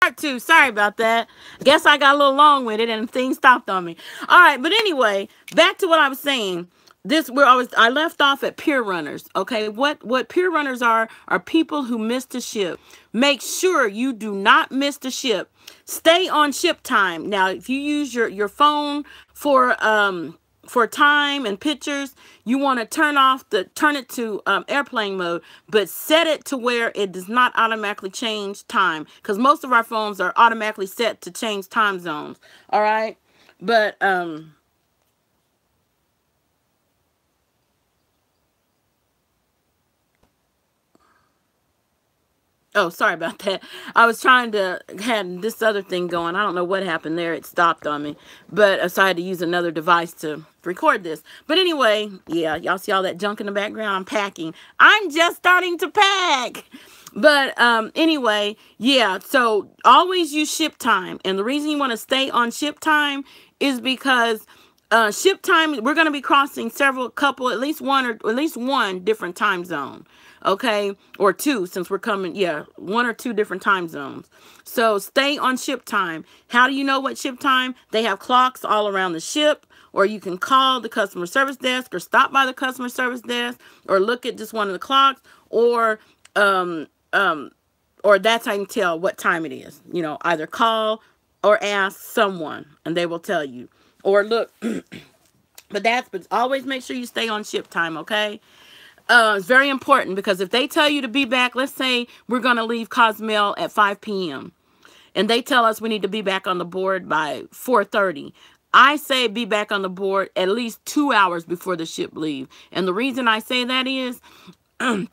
Part two. Sorry about that. Guess I got a little long with it and things stopped on me. All right, but anyway, back to what I was saying. This where I left off at Pier Runners. Okay, what Pier Runners are people who missed the ship. Make sure you do not miss the ship. Stay on ship time. Now, if you use your phone for time and pictures, you want to turn it to airplane mode, but set it to where it does not automatically change time, because most of our phones are automatically set to change time zones. All right, but oh, sorry about that. I was trying to had this other thing going. I don't know what happened there. It stopped on me. But so I had to use another device to record this. But anyway, yeah, y'all see all that junk in the background? I'm packing. I'm just starting to pack. But anyway, yeah, so always use ship time. And the reason you want to stay on ship time is because ship time, we're going to be crossing at least one different time zone. Okay, or two, since we're coming, yeah, one or two different time zones. So stay on ship time. How do you know what ship time? They have clocks all around the ship, or you can call the customer service desk, or stop by the customer service desk, or look at just one of the clocks, or that's how you can tell what time it is. You know, either call or ask someone, and they will tell you. Or look, but always make sure you stay on ship time, okay? It's very important, because if they tell you to be back, let's say we're going to leave Cozumel at 5 p.m. and they tell us we need to be back on the board by 4:30. I say be back on the board at least 2 hours before the ship leave. And the reason I say that is 1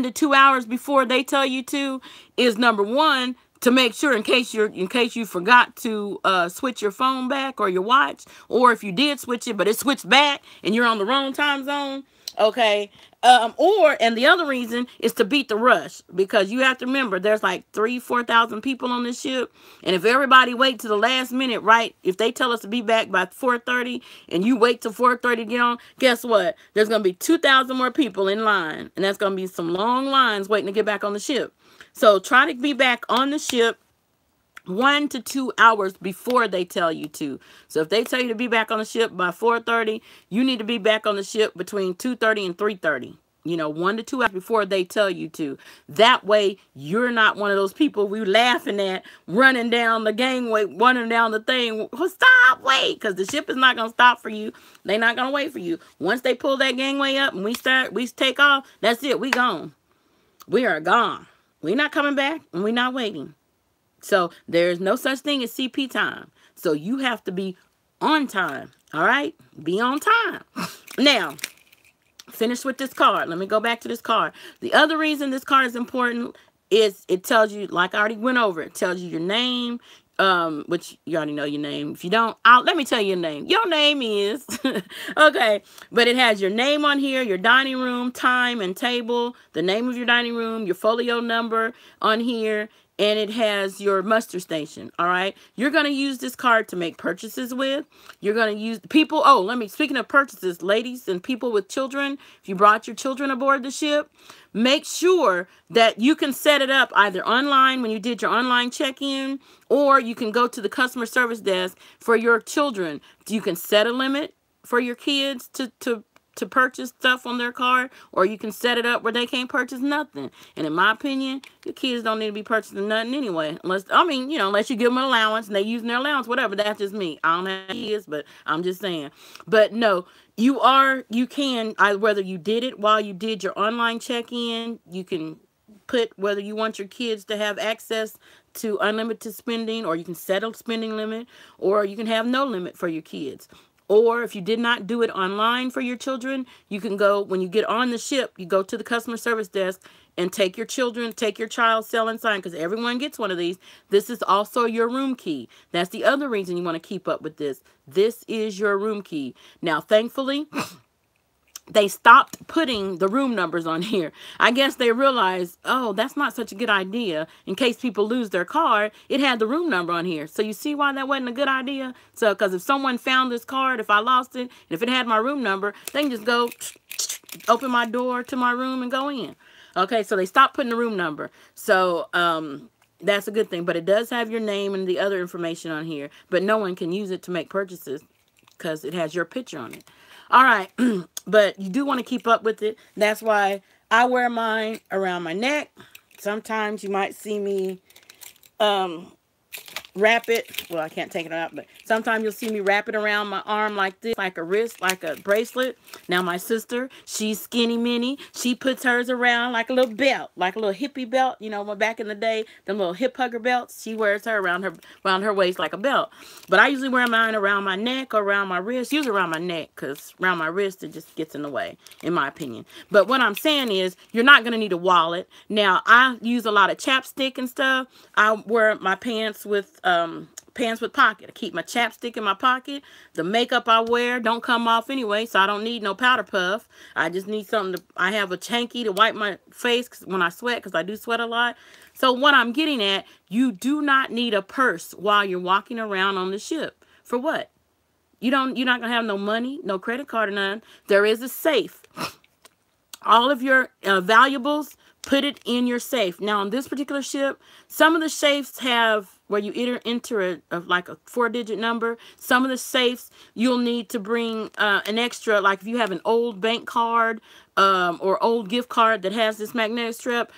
to 2 hours before they tell you to is, number one, to make sure in case you forgot to switch your phone back or your watch, or if you did switch it but it switched back and you're on the wrong time zone. Okay. And the other reason is to beat the rush, because you have to remember there's like 4,000 people on this ship. And if everybody wait to the last minute, right? If they tell us to be back by 4:30 and you wait till 4:30 to get on, guess what? There's going to be 2,000 more people in line. And that's going to be some long lines waiting to get back on the ship. So try to be back on the ship 1 to 2 hours before they tell you to. So if they tell you to be back on the ship by 4:30, you need to be back on the ship between 2:30 and 3:30. You know, 1 to 2 hours before they tell you to. That way, you're not one of those people we laughing at running down the gangway, running down the thing. Well, stop, wait, because the ship is not going to stop for you. They're not going to wait for you. Once they pull that gangway up and we take off, that's it. We gone. We are gone. We're not coming back, and we're not waiting. So there's no such thing as CP time. So you have to be on time. All right? Be on time. Now, finish with this card. Let me go back to this card. The other reason this card is important is it tells you, like I already went over, it tells you your name, which you already know your name. If you don't, let me tell you your name. Your name is, okay, but it has your name on here, your dining room, time and table, the name of your dining room, your folio number on here, and it has your muster station. All right, you're going to use this card to make purchases with. You're going to use people. Oh, speaking of purchases, ladies and people with children, if you brought your children aboard the ship, make sure that you can set it up either online when you did your online check-in, or you can go to the customer service desk for your children. You can set a limit for your kids to purchase stuff on their card, or you can set it up where they can't purchase nothing. And in my opinion, your kids don't need to be purchasing nothing anyway, unless you give them an allowance and they using their allowance, whatever. That's just me. I don't have kids, but I'm just saying. But no, you can, whether you did it while you did your online check-in, you can put whether you want your kids to have access to unlimited spending, or you can set a spending limit, or you can have no limit for your kids. Or if you did not do it online for your children, you can go, when you get on the ship, you go to the customer service desk and take your child cell and sign, because everyone gets one of these. This is also your room key. That's the other reason you want to keep up with this. This is your room key. Now, thankfully, they stopped putting the room numbers on here. I guess they realized, oh, that's not such a good idea. In case people lose their card, it had the room number on here. So you see why that wasn't a good idea? So, because if someone found this card, if I lost it, and if it had my room number, they can just go open my door to my room and go in. Okay, so they stopped putting the room number. So, That's a good thing. But it does have your name and the other information on here. But no one can use it to make purchases because it has your picture on it. All right. But you do want to keep up with it. That's why I wear mine around my neck. Sometimes you might see me wrap it. Well, I can't take it out, but sometimes you'll see me wrap it around my arm like this, like a wrist, like a bracelet. Now, my sister, she's skinny mini. She puts hers around like a little belt, like a little hippie belt. You know, back in the day, them little hip hugger belts. She wears her around her waist like a belt. But I usually wear mine around my neck or around my wrist. Usually around my neck, because around my wrist, it just gets in the way, in my opinion. But what I'm saying is, you're not going to need a wallet. Now, I use a lot of chapstick and stuff. I wear my pants with pocket. I keep my chapstick in my pocket. The makeup I wear don't come off anyway, so I don't need no powder puff. I just need something I have a hanky to wipe my face when I sweat, because I do sweat a lot. So what I'm getting at, you do not need a purse while you're walking around on the ship. For what? You're not going to have no money, no credit card or none. There is a safe. All of your valuables, put it in your safe. Now, on this particular ship, some of the safes have where you enter like a 4-digit number. Some of the safes, you'll need to bring an extra, like if you have an old bank card or old gift card that has this magnetic strip,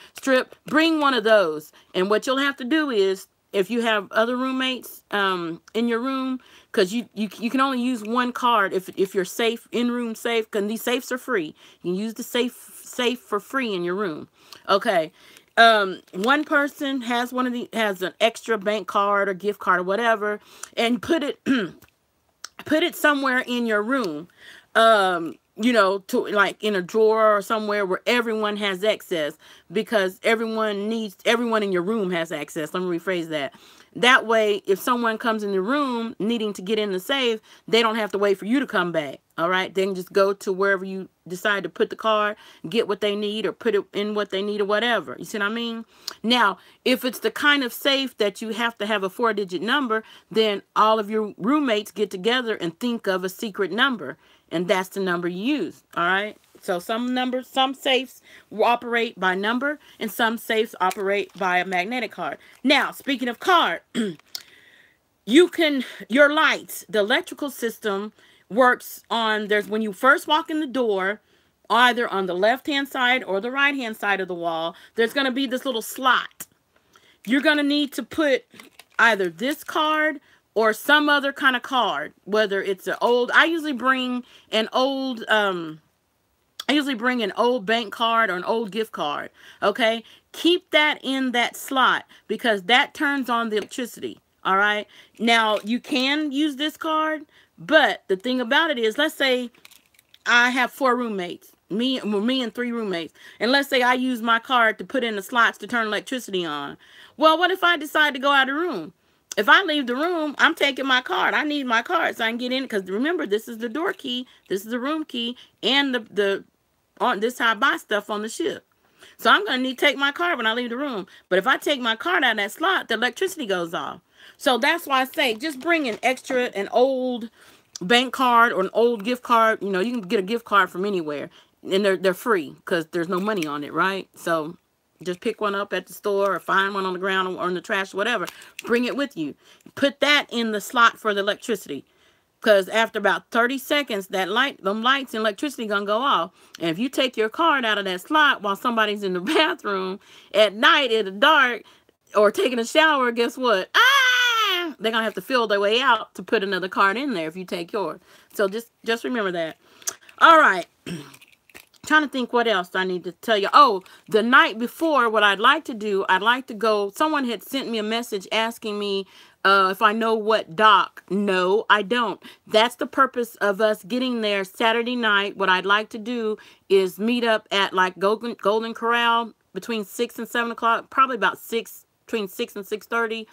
bring one of those. And what you'll have to do is, if you have other roommates in your room, because you can only use one card if you're safe, in-room safe, because these safes are free. You can use the safe for free in your room. Okay. One person has has an extra bank card or gift card or whatever, and put it somewhere in your room. You know, to like in a drawer or somewhere where everyone has access, because everyone in your room has access. Let me rephrase that. That way, if someone comes in the room needing to get in the safe, they don't have to wait for you to come back. All right. They can just go to wherever you decide to put the card, get what they need, or put it in what they need or whatever. You see what I mean? Now, if it's the kind of safe that you have to have a 4-digit number, then all of your roommates get together and think of a secret number. And that's the number you use. All right. So some safes will operate by number, and some safes operate by a magnetic card. Now, speaking of card, your lights, the electrical system works on, when you first walk in the door, either on the left-hand side or the right-hand side of the wall, there's going to be this little slot. You're going to need to put either this card or some other kind of card, whether it's I usually bring an old bank card or an old gift card. Okay, keep that in that slot, because that turns on the electricity. All right. Now, you can use this card, but the thing about it is, let's say I have 4 roommates, me and 3 roommates, and let's say I use my card to put in the slots to turn electricity on. Well, what if I decide to go out of the room? If I leave the room, I'm taking my card. I need my card so I can get in. Because remember, this is the door key, this is the room key, and this is how I buy stuff on the ship. So I'm going to need to take my card when I leave the room. But if I take my card out of that slot, the electricity goes off. So that's why I say, just bring an old bank card or an old gift card. You know, you can get a gift card from anywhere, and they're free because there's no money on it, right? So just pick one up at the store or find one on the ground or in the trash, whatever. Bring it with you. Put that in the slot for the electricity. Because after about 30 seconds, them lights and electricity going to go off. And if you take your card out of that slot while somebody's in the bathroom at night in the dark or taking a shower, guess what? They're going to have to fill their way out to put another card in there if you take yours. So just remember that. All right. Trying to think what else I need to tell you. Oh, the night before, what I'd like to do, I'd like to go. Someone had sent me a message asking me if I know what dock. No, I don't. That's the purpose of us getting there Saturday night. What I'd like to do is meet up at like Golden Corral between 6 and 7 o'clock, probably about between 6 and 6:30.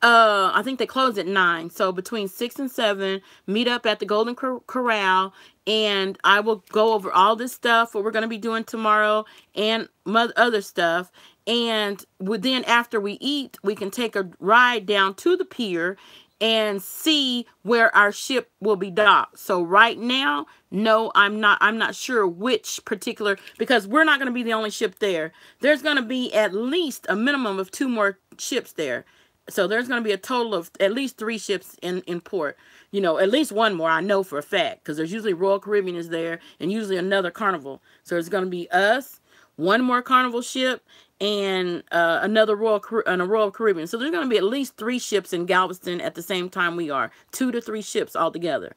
I think they close at 9. So between 6 and 7, meet up at the Golden Corral, and I will go over all this stuff, what we're going to be doing tomorrow, and other stuff. And then after we eat, we can take a ride down to the pier and see where our ship will be docked. So right now, no, I'm not sure which particular, because we're not going to be the only ship there. There's going to be at least a minimum of 2 more ships there. So there's going to be a total of at least 3 ships in port. You know, at least one more, I know for a fact, because there's usually Royal Caribbean is there and usually another Carnival. So it's going to be us, one more Carnival ship, and another Royal Caribbean. So there's going to be at least 3 ships in Galveston at the same time we are. 2 to 3 ships altogether.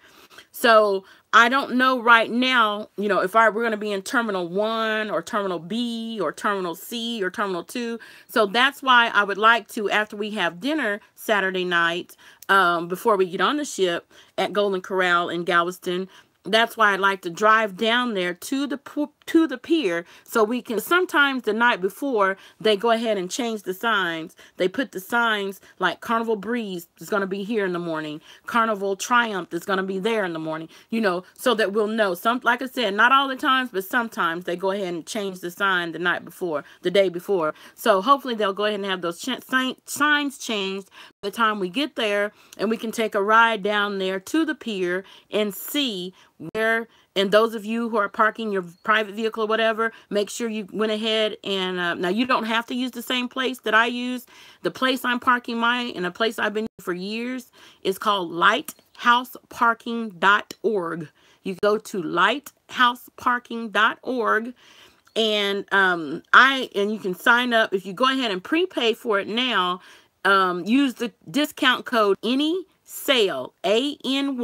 So I don't know right now, you know, if we're going to be in Terminal 1 or Terminal B or Terminal C or Terminal 2. So that's why I would like to, after we have dinner Saturday night, before we get on the ship at Golden Corral in Galveston, that's why I'd like to drive down there to the pier, so we can, sometimes the night before, they go ahead and change the signs. They put the signs like Carnival Breeze is going to be here in the morning. Carnival Triumph is going to be there in the morning, you know, so that we'll know. Like I said, not all the times, but sometimes they go ahead and change the sign the night before, the day before. So hopefully they'll go ahead and have those signs changed by the time we get there, and we can take a ride down there to the pier and see where. And those of you who are parking your private vehicle or whatever, make sure you went ahead and, now you don't have to use the same place that I use. The place I'm parking mine, and a place I've been for years, is called lighthouseparking.org. You go to lighthouseparking.org, and you can sign up. If you go ahead and prepay for it now, use the discount code ANYSALE, A-N,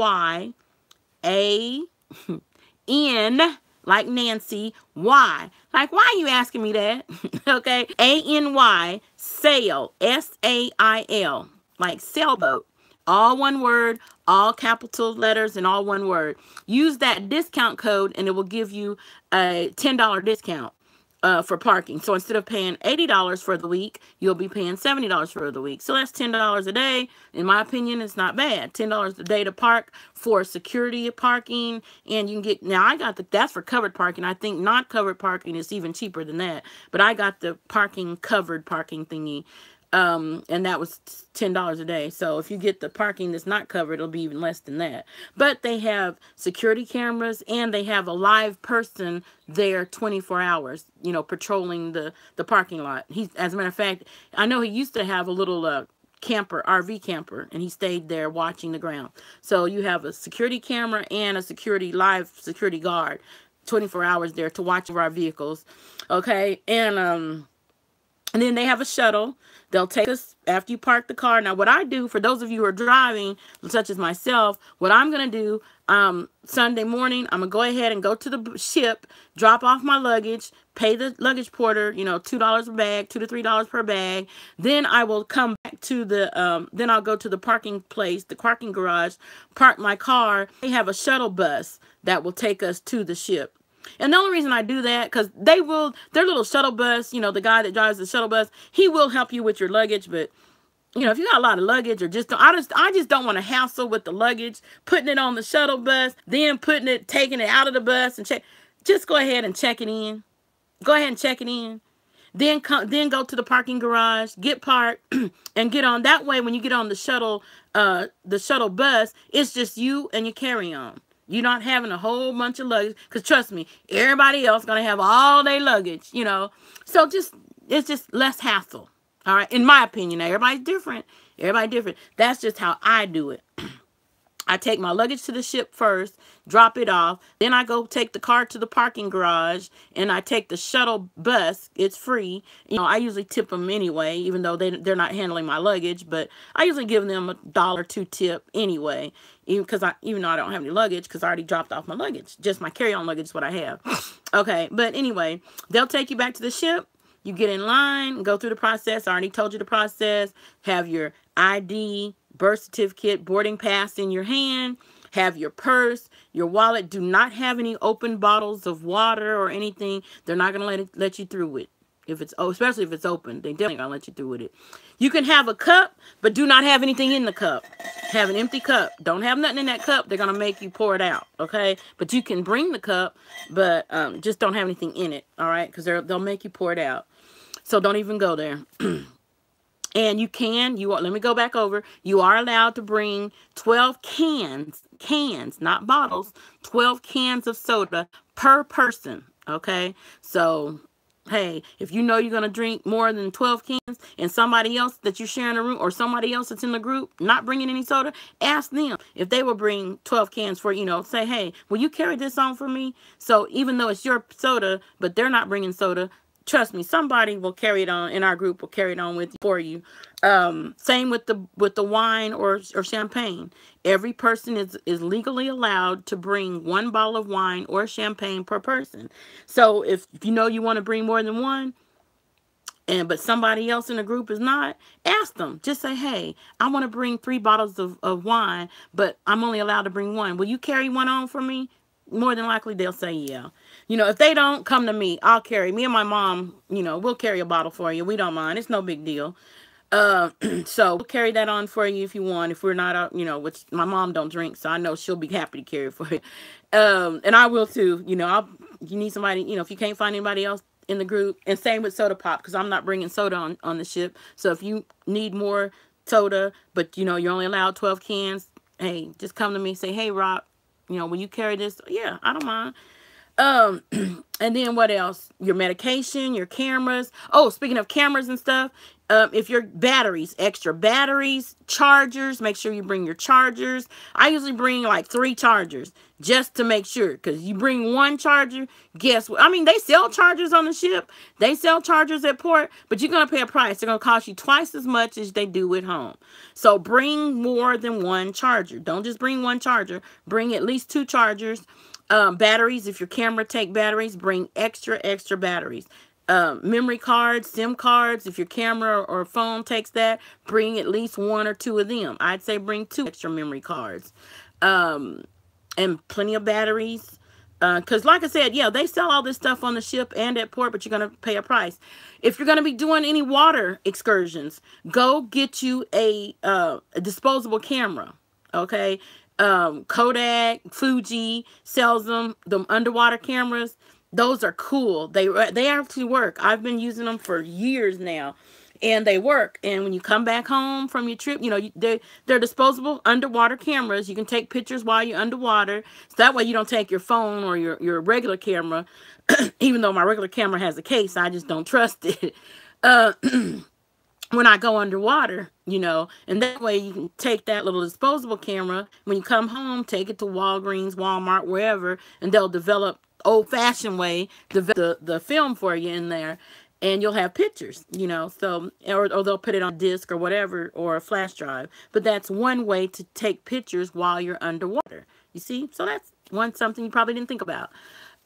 like Nancy, Y. Like, why are you asking me that? Okay. A-N-Y, SAIL, S-A-I-L, like sailboat. All one word, all capital letters, and all one word. Use that discount code, and it will give you a $10 discount. For parking. So instead of paying $80 for the week, you'll be paying $70 for the week. So that's $10 a day. In my opinion, it's not bad. $10 a day to park for security parking. And you can get, now I got that's for covered parking. I think not covered parking is even cheaper than that. But I got the covered parking thingy. And that was $10 a day. So if you get the parking that's not covered, it'll be even less than that. But they have security cameras, and they have a live person there 24 hours, you know, patrolling the parking lot. As a matter of fact, I know he used to have a little camper, RV camper, and he stayed there watching the ground. So you have a security camera and a live security guard 24 hours there to watch over our vehicles. Okay. And then they have a shuttle. They'll take us after you park the car. Now, what I do, for those of you who are driving, such as myself, what I'm going to do, Sunday morning, I'm going to go ahead and go to the ship, drop off my luggage, pay the luggage porter, you know, $2 a bag, $2 to $3 per bag. Then I will come back to then I'll go to the parking place, the parking garage, park my car. They have a shuttle bus that will take us to the ship. And the only reason I do that, because their little shuttle bus, you know, the guy that drives the shuttle bus, he will help you with your luggage. But, you know, if you got a lot of luggage, or I just don't want to hassle with the luggage, putting it on the shuttle bus, then taking it out of the bus and check. Just go ahead and check it in. Go ahead and check it in. Then go to the parking garage, get parked, and get on. That way, when you get on the shuttle bus, it's just you and your carry-on. You're not having a whole bunch of luggage, because trust me, everybody else going to have all their luggage, you know. So it's just less hassle, all right, in my opinion. Now, everybody's different. That's just how I do it. I take my luggage to the ship first, drop it off. Then I go take the car to the parking garage, and I take the shuttle bus. It's free. You know, I usually tip them anyway, even though they're not handling my luggage. But I usually give them $1 or $2 tip anyway, even though I don't have any luggage, because I already dropped off my luggage. Just my carry-on luggage is what I have. Okay, but anyway, they'll take you back to the ship. You get in line, go through the process. I already told you the process. Have your ID, birth certificate, boarding pass in your hand. Have your purse, your wallet. Do not have any open bottles of water or anything. They're not going to let you through it. Especially if it's open, they definitely gonna let you through with it. You can have a cup, but do not have anything in the cup. Have an empty cup. Don't have nothing in that cup. They're gonna make you pour it out, okay? But you can bring the cup, but just don't have anything in it, all right? Because they'll make you pour it out. So don't even go there. And let me go back over. You are allowed to bring 12 cans, not bottles, 12 cans of soda per person, okay? So Hey, if you know you're going to drink more than 12 cans and somebody else that you're sharing a room or somebody else that's in the group not bringing any soda, ask them if they will bring 12 cans for, you know, say, hey, will you carry this on for me? So even though it's your soda, but they're not bringing soda, trust me, somebody will carry it on in our group, will carry it on with you, for you. Same with the wine or champagne. Every person is legally allowed to bring 1 bottle of wine or champagne per person. So if you know you want to bring more than one, but somebody else in the group is not, ask them. Just say, hey, I want to bring 3 bottles of wine, but I'm only allowed to bring 1. Will you carry 1 on for me? More than likely, they'll say, yeah. You know, if they don't, come to me. I'll carry. Me and my mom, you know, we'll carry a bottle for you. We don't mind. It's no big deal. So we'll carry that on for you if you want. If we're not out, you know, which my mom don't drink, so I know she'll be happy to carry it for you. And I will too. You know, you need somebody, you know, if you can't find anybody else in the group, and same with soda pop, because I'm not bringing soda on the ship. So if you need more soda, but you know, you're only allowed 12 cans, hey, just come to me, say, hey, Rob, you know, will you carry this? Yeah, I don't mind. And then what else? Your medication, your cameras. Oh, speaking of cameras and stuff, if your batteries, extra batteries, chargers, make sure you bring your chargers. I usually bring like 3 chargers just to make sure, because you bring 1 charger, guess what? I mean, they sell chargers on the ship. They sell chargers at port, but you're going to pay a price. They're going to cost you twice as much as they do at home. So bring more than 1 charger. Don't just bring 1 charger. Bring at least 2 chargers. Batteries, if your camera take batteries, bring extra batteries. Memory cards, SIM cards, if your camera or phone takes that, bring at least 1 or 2 of them. I'd say bring 2 extra memory cards. And plenty of batteries. Because like I said, yeah, they sell all this stuff on the ship and at port, but you're going to pay a price. If you're going to be doing any water excursions, go get you a disposable camera, okay? Kodak, Fuji sells them underwater cameras. Those are cool. They actually work. I've been using them for years now, and they work. And when you come back home from your trip, you know, they're disposable underwater cameras. You can take pictures while you're underwater. So that way you don't take your phone or your regular camera. Even though my regular camera has a case, I just don't trust it. When I go underwater, you know, and that way you can take that little disposable camera. When you come home, take it to Walgreens, Walmart, wherever, and they'll develop old-fashioned way the film for you in there, and you'll have pictures, you know. So or they'll put it on a disc or whatever, or a flash drive. But that's one way to take pictures while you're underwater. You see? So that's something you probably didn't think about.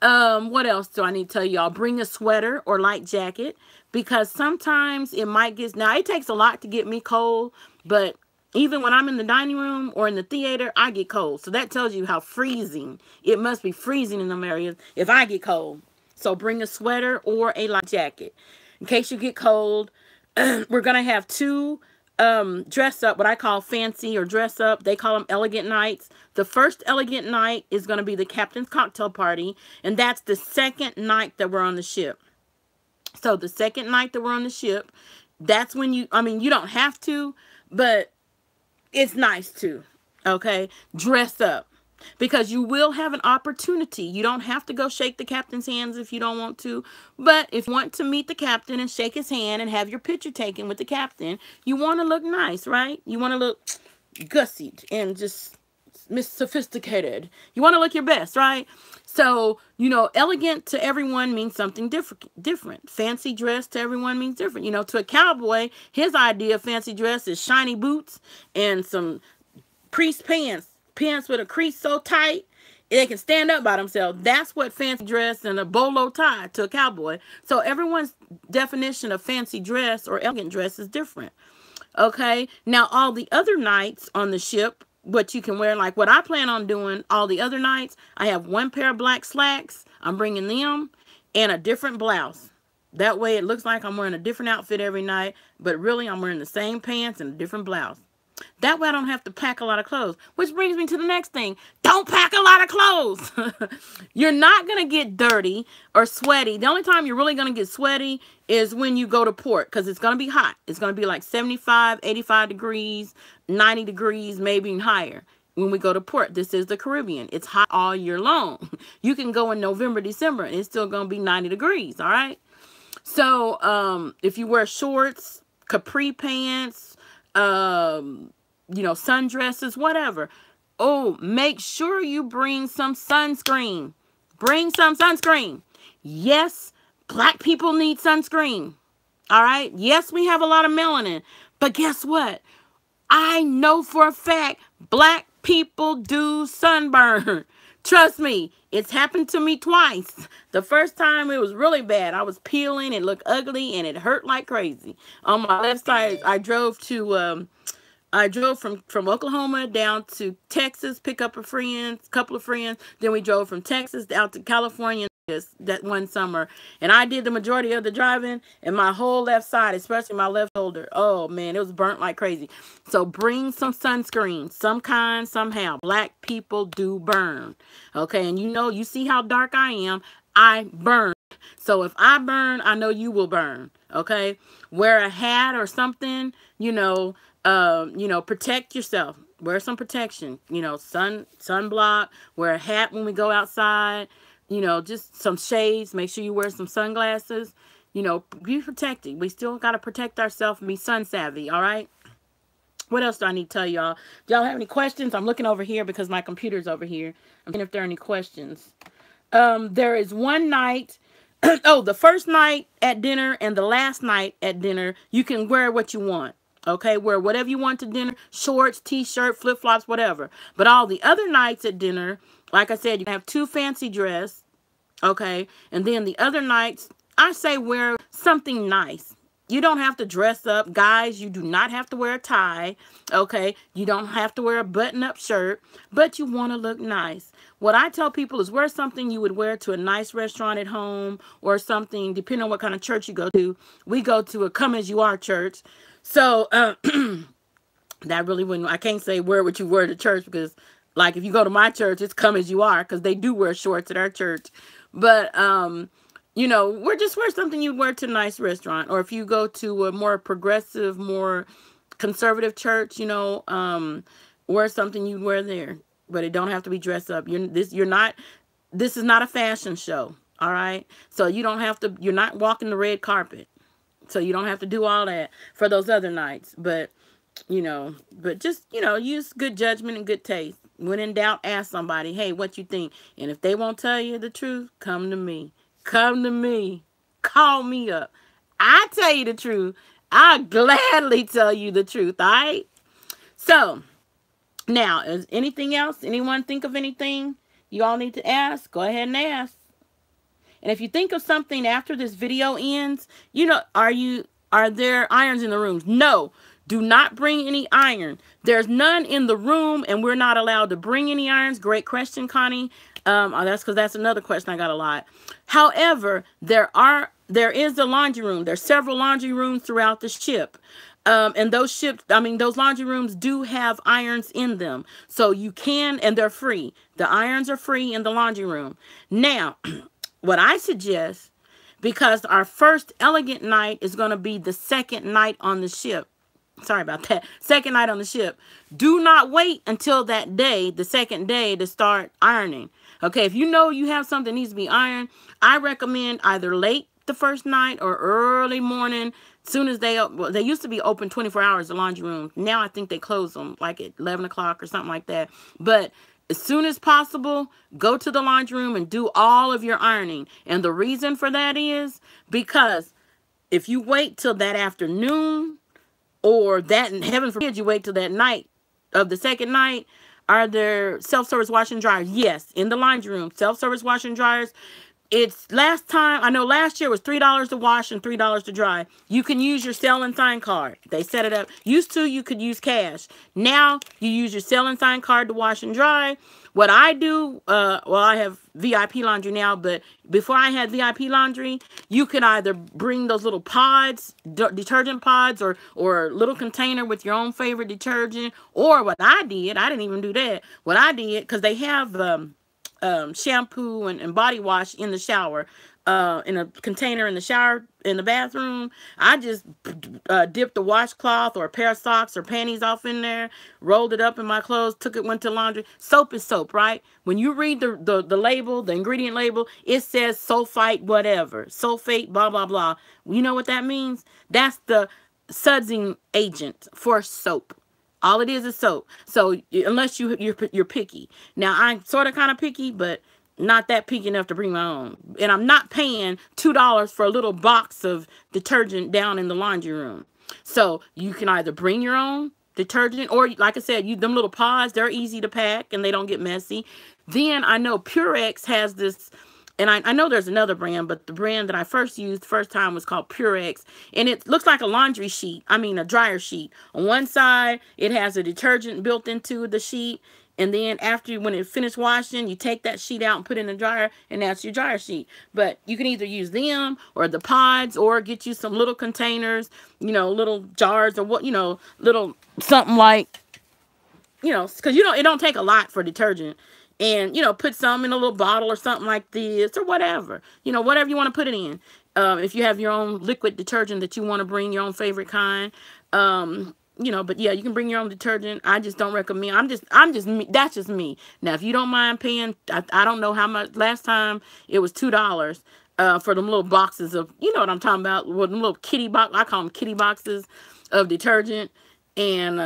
What else do I need to tell y'all? Bring a sweater or light jacket, because sometimes it might get, now it takes a lot to get me cold, but even when I'm in the dining room or in the theater, I get cold. So that tells you how freezing, it must be freezing in them areas if I get cold. So bring a sweater or a light jacket in case you get cold. We're going to have 2 dress up, what I call fancy or dress up. They call them elegant nights. The first elegant night is going to be the captain's cocktail party, and that's the 2nd night that we're on the ship. So the 2nd night that we're on the ship, that's when you don't have to, but it's nice to, okay, dress up, because you will have an opportunity. You don't have to go shake the captain's hands if you don't want to, but if you want to meet the captain and shake his hand and have your picture taken with the captain, you want to look nice, right? You want to look gussied and just sophisticated. You want to look your best, right? So, you know, elegant to everyone means something different. Fancy dress to everyone means different. You know, to a cowboy, his idea of fancy dress is shiny boots and some creased pants with a crease so tight they can stand up by themselves. That's what fancy dress, and a bolo tie to a cowboy. So everyone's definition of fancy dress or elegant dress is different. Okay, now all the other nights on the ship, what you can wear, like what I plan on doing all the other nights, I have 1 pair of black slacks, I'm bringing them, and a different blouse. That way it looks like I'm wearing a different outfit every night, but really I'm wearing the same pants and a different blouse. That way I don't have to pack a lot of clothes. Which brings me to the next thing. Don't pack a lot of clothes. You're not going to get dirty or sweaty. The only time you're really going to get sweaty is when you go to port, because it's going to be hot. It's going to be like 75, 85 degrees, 90 degrees, maybe even higher when we go to port. This is the Caribbean. It's hot all year long. You can go in November, December, and it's still going to be 90 degrees, all right? So, if you wear shorts, capri pants, sundresses, whatever. Oh, make sure you bring some sunscreen. Bring some sunscreen. Yes, black people need sunscreen. All right. Yes, we have a lot of melanin. But guess what? I know for a fact black people do sunburn. Trust me, it's happened to me twice. The first time it was really bad. I was peeling, it looked ugly, and it hurt like crazy. On my left side, I drove from Oklahoma down to Texas, pick up couple of friends. Then we drove from Texas out to California that one summer. And I did the majority of the driving, and my whole left side, especially my left shoulder, oh man, it was burnt like crazy. So bring some sunscreen, some kind, somehow. Black people do burn. Okay, and you see how dark I am. I burn. So if I burn, I know you will burn. Okay, wear a hat or something, protect yourself. Wear some protection, sunblock, wear a hat when we go outside, just some shades. Make sure you wear some sunglasses, be protected. We still got to protect ourselves and be sun savvy. All right. What else do I need to tell y'all? Do y'all have any questions? I'm looking over here because my computer's over here. I'm seeing if there are any questions. There is one night. Oh, the first night at dinner and the last night at dinner, you can wear what you want. Okay, wear whatever you want to dinner, shorts, t-shirt, flip-flops, whatever. But all the other nights at dinner, like I said, you can have too fancy dress. Okay, and then the other nights, I say wear something nice. You don't have to dress up. Guys, you do not have to wear a tie. Okay, you don't have to wear a button-up shirt, but you want to look nice. What I tell people is wear something you would wear to a nice restaurant at home or something, depending on what kind of church you go to. We go to a come-as-you-are church. So, that really wouldn't, I can't say wear what you wear to church because, like, if you go to my church, it's come as you are because they do wear shorts at our church. But, wear something you wear to a nice restaurant. Or if you go to a more progressive, more conservative church, wear something you wear there. But it don't have to be dressed up. This is not a fashion show. All right. So you're not walking the red carpet. So you don't have to do all that for those other nights. But just, use good judgment and good taste. When in doubt, ask somebody, hey, what you think? And if they won't tell you the truth, come to me. Come to me. Call me up. I tell you the truth. I'll gladly tell you the truth, all right? So, now, is anything else? Anyone think of anything you all need to ask? Go ahead and ask. And if you think of something after this video ends, are there irons in the room? No, do not bring any iron. There's none in the room, and we're not allowed to bring any irons. Great question, Connie. That's another question I got a lot. However, there is a laundry room. There's several laundry rooms throughout the ship. And those laundry rooms do have irons in them. So you can, and they're free. The irons are free in the laundry room. Now, what I suggest, because our first elegant night is going to be the second night on the ship. Sorry about that. Second night on the ship. Do not wait until that day, the second day, to start ironing. Okay, if you know you have something that needs to be ironed, I recommend either late the first night or early morning. Soon as they used to be open 24 hours, the laundry room. Now I think they close them like at 11 o'clock or something like that. But as soon as possible, go to the laundry room and do all of your ironing. And the reason for that is because if you wait till that afternoon, or that, and heaven forbid you wait till that night of the second night, are there self-service washing dryers? Yes, in the laundry room, self-service washing dryers. It's I know last year was $3 to wash and $3 to dry. You can use your sell and sign card. They set it up. Used to, you could use cash. Now, you use your sell and sign card to wash and dry. What I do, I have VIP laundry now, but before I had VIP laundry, you could either bring those little pods, detergent pods, or a little container with your own favorite detergent. Or what I didn't even do that. What I did, because they have shampoo and body wash in the shower. in a container in the shower, in the bathroom. I just dipped a washcloth or a pair of socks or panties off in there, rolled it up in my clothes, took it, went to laundry. Soap is soap, right? When you read the label, the ingredient label, it says sulfite whatever, sulfate, blah, blah, blah. You know what that means? That's the sudsing agent for soap. All it is soap. So unless you're picky. Now, I'm sort of kind of picky, but not that picky enough to bring my own. And I'm not paying $2 for a little box of detergent down in the laundry room. So you can either bring your own detergent, or like I said, them little pods, they're easy to pack and they don't get messy. Then I know Purex has this, and I know there's another brand, but the brand that I first used the first time was called Purex. And it looks like a laundry sheet. I mean, a dryer sheet. On one side, it has a detergent built into the sheet. And then after, when it finished washing, you take that sheet out and put it in the dryer, and that's your dryer sheet. But you can either use them or the pods, or get you some little containers, you know, little jars, or what, you know, little something like, you know, because, you know, it don't take a lot for detergent. And, you know, put some in a little bottle or something like this or whatever. You know, whatever you want to put it in. If you have your own liquid detergent that you want to bring, your own favorite kind. You know, but yeah, you can bring your own detergent. I just don't recommend. I'm just me. That's just me. Now, if you don't mind paying, I don't know how much. Last time it was $2 for them little boxes of, you know what I'm talking about, with them little kitty box. I call them kitty boxes of detergent, and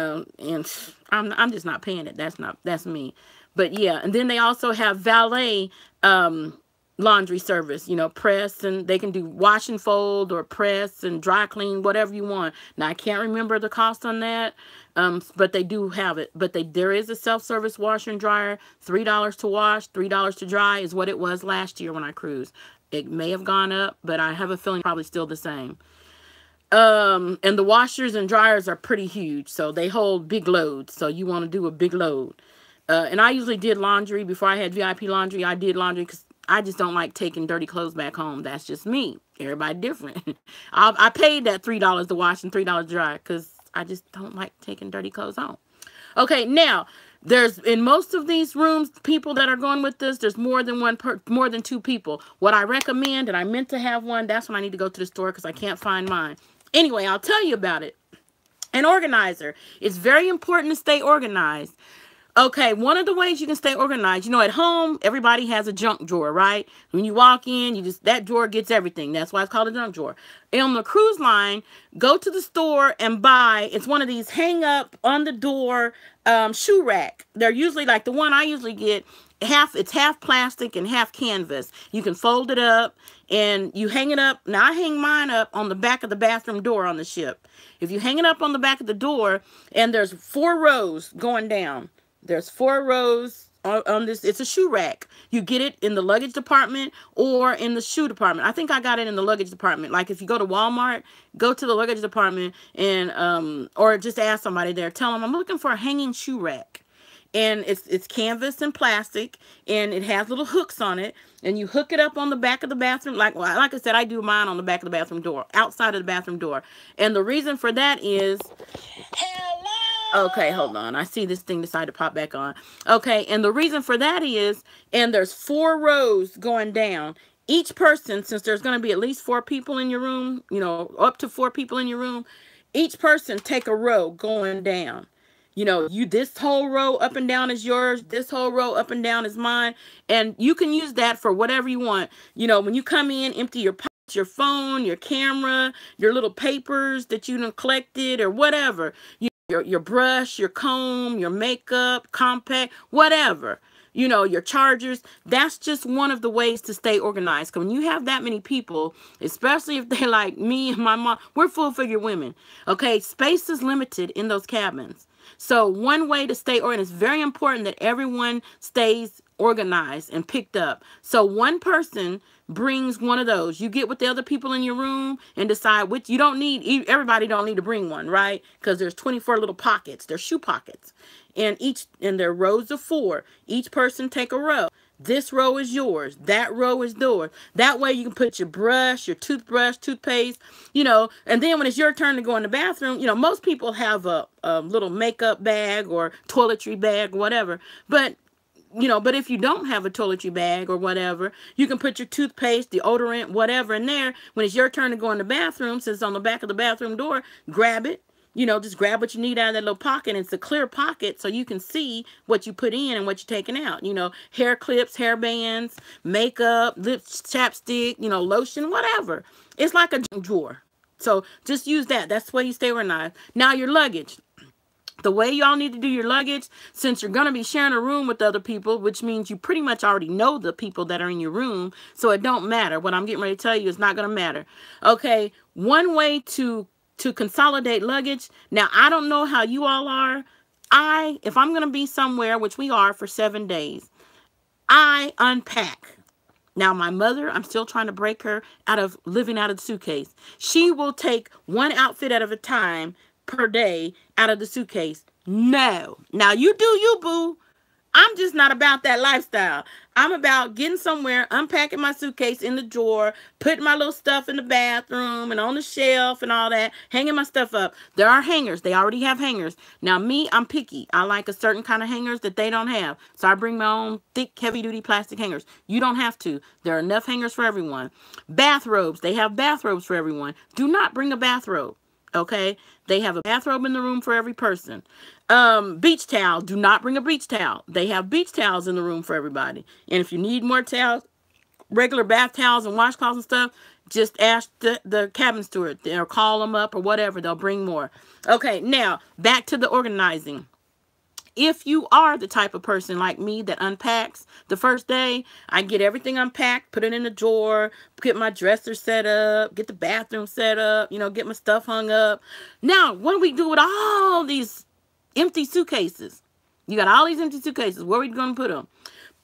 I'm just not paying it. That's me. But yeah, and then they also have Valet Laundry service, you know, press, and they can do wash and fold or press and dry clean, whatever you want. Now, I can't remember the cost on that, but they do have it. But there is a self-service washer and dryer, $3 to wash, $3 to dry is what it was last year when I cruised. It may have gone up, but I have a feeling probably still the same. And the washers and dryers are pretty huge, so they hold big loads, so you want to do a big load. And I usually did laundry before I had VIP laundry. I did laundry because I just don't like taking dirty clothes back home. That's just me. Everybody different. I paid that $3 to wash and $3 to dry because I just don't like taking dirty clothes home. Okay, now, there's, in most of these rooms, people that are going with this, there's more than two people. What I recommend, and I meant to have one, that's when I need to go to the store because I can't find mine. Anyway, I'll tell you about it. An organizer. It's very important to stay organized. Okay, one of the ways you can stay organized, you know, at home, everybody has a junk drawer, right? When you walk in, that drawer gets everything. That's why it's called a junk drawer. And on the cruise line, go to the store and buy, it's one of these hang up on the door shoe rack. They're usually, like the one I usually get, it's half plastic and half canvas. You can fold it up and you hang it up. Now, I hang mine up on the back of the bathroom door on the ship. If you hang it up on the back of the door, and there's 4 rows going down. There's 4 rows on this. It's a shoe rack. You get it in the luggage department or in the shoe department. I think I got it in the luggage department. Like if you go to Walmart, go to the luggage department and or just ask somebody there. Tell them I'm looking for a hanging shoe rack. And it's canvas and plastic, and it has little hooks on it, and you hook it up on the back of the bathroom. Like I said, I do mine on the back of the bathroom door, outside of the bathroom door. And the reason for that is, okay, hold on. I see this thing decided to pop back on. Okay, and the reason for that is, and there's 4 rows going down. Each person, since there's going to be at least 4 people in your room, you know, up to 4 people in your room, each person take a row going down. You know, this whole row up and down is yours. This whole row up and down is mine. And you can use that for whatever you want. You know, when you come in, empty your pockets, your phone, your camera, your little papers that you done collected or whatever. Your brush, your comb, your makeup, compact, whatever. You know, your chargers. That's just one of the ways to stay organized. Because when you have that many people, especially if they're like me and my mom, we're full-figure women. Okay, space is limited in those cabins. So one way to stay organized, it's very important that everyone stays organized and picked up. So one person brings one of those. You get with the other people in your room and decide which. You don't need, everybody don't need to bring one, right? Because there's 24 little pockets. They're shoe pockets. And there are rows of 4. Each person take a row. This row is yours. That row is yours. That way you can put your brush, your toothbrush, toothpaste, you know. And then when it's your turn to go in the bathroom, you know, most people have a little makeup bag or toiletry bag, whatever. But you know, but if you don't have a toiletry bag or whatever, you can put your toothpaste, deodorant, whatever in there. When it's your turn to go in the bathroom, since it's on the back of the bathroom door, grab it. You know, just grab what you need out of that little pocket. And it's a clear pocket so you can see what you put in and what you're taking out. You know, hair clips, hair bands, makeup, lip, chapstick, you know, lotion, whatever. It's like a drawer. So just use that. That's the way you stay organized. Now your luggage. The way y'all need to do your luggage, since you're going to be sharing a room with other people, which means you pretty much already know the people that are in your room, so it don't matter. What I'm getting ready to tell you is not going to matter. Okay, one way to consolidate luggage. Now, I don't know how you all are. If I'm going to be somewhere, which we are for 7 days, I unpack. Now, my mother, I'm still trying to break her out of living out of the suitcase. She will take one outfit at a time per day out of the suitcase. No. Now, you do you, boo. I'm just not about that lifestyle. I'm about getting somewhere, unpacking my suitcase in the drawer, putting my little stuff in the bathroom and on the shelf and all that, hanging my stuff up. There are hangers. They already have hangers. Now, me, I'm picky. I like a certain kind of hangers that they don't have. So I bring my own thick, heavy-duty plastic hangers. You don't have to. There are enough hangers for everyone. Bathrobes. They have bathrobes for everyone. Do not bring a bathrobe. Okay, they have a bathrobe in the room for every person. Beach towel. Do not bring a beach towel. They have beach towels in the room for everybody. And if you need more towels, regular bath towels and washcloths and stuff, just ask the cabin steward or call them up or whatever. They'll bring more. Okay, now back to the organizing. If you are the type of person like me that unpacks the first day, I get everything unpacked, put it in the drawer, get my dresser set up, get the bathroom set up, you know, get my stuff hung up. Now, what do we do with all these empty suitcases? You got all these empty suitcases. Where are we going to put them?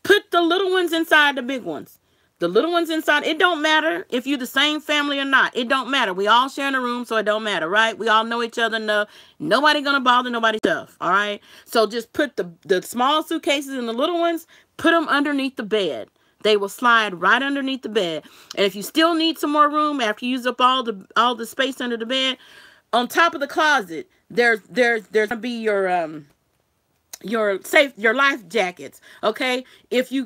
Put the little ones inside the big ones. The little ones inside, it don't matter if you're the same family or not. It don't matter. We all share in a room, so it don't matter, right? We all know each other enough. Nobody gonna bother nobody's stuff, all right? So just put the small suitcases and the little ones, put them underneath the bed. They will slide right underneath the bed. And if you still need some more room after you use up all the space under the bed, on top of the closet, there's gonna be your life jackets. Okay, if you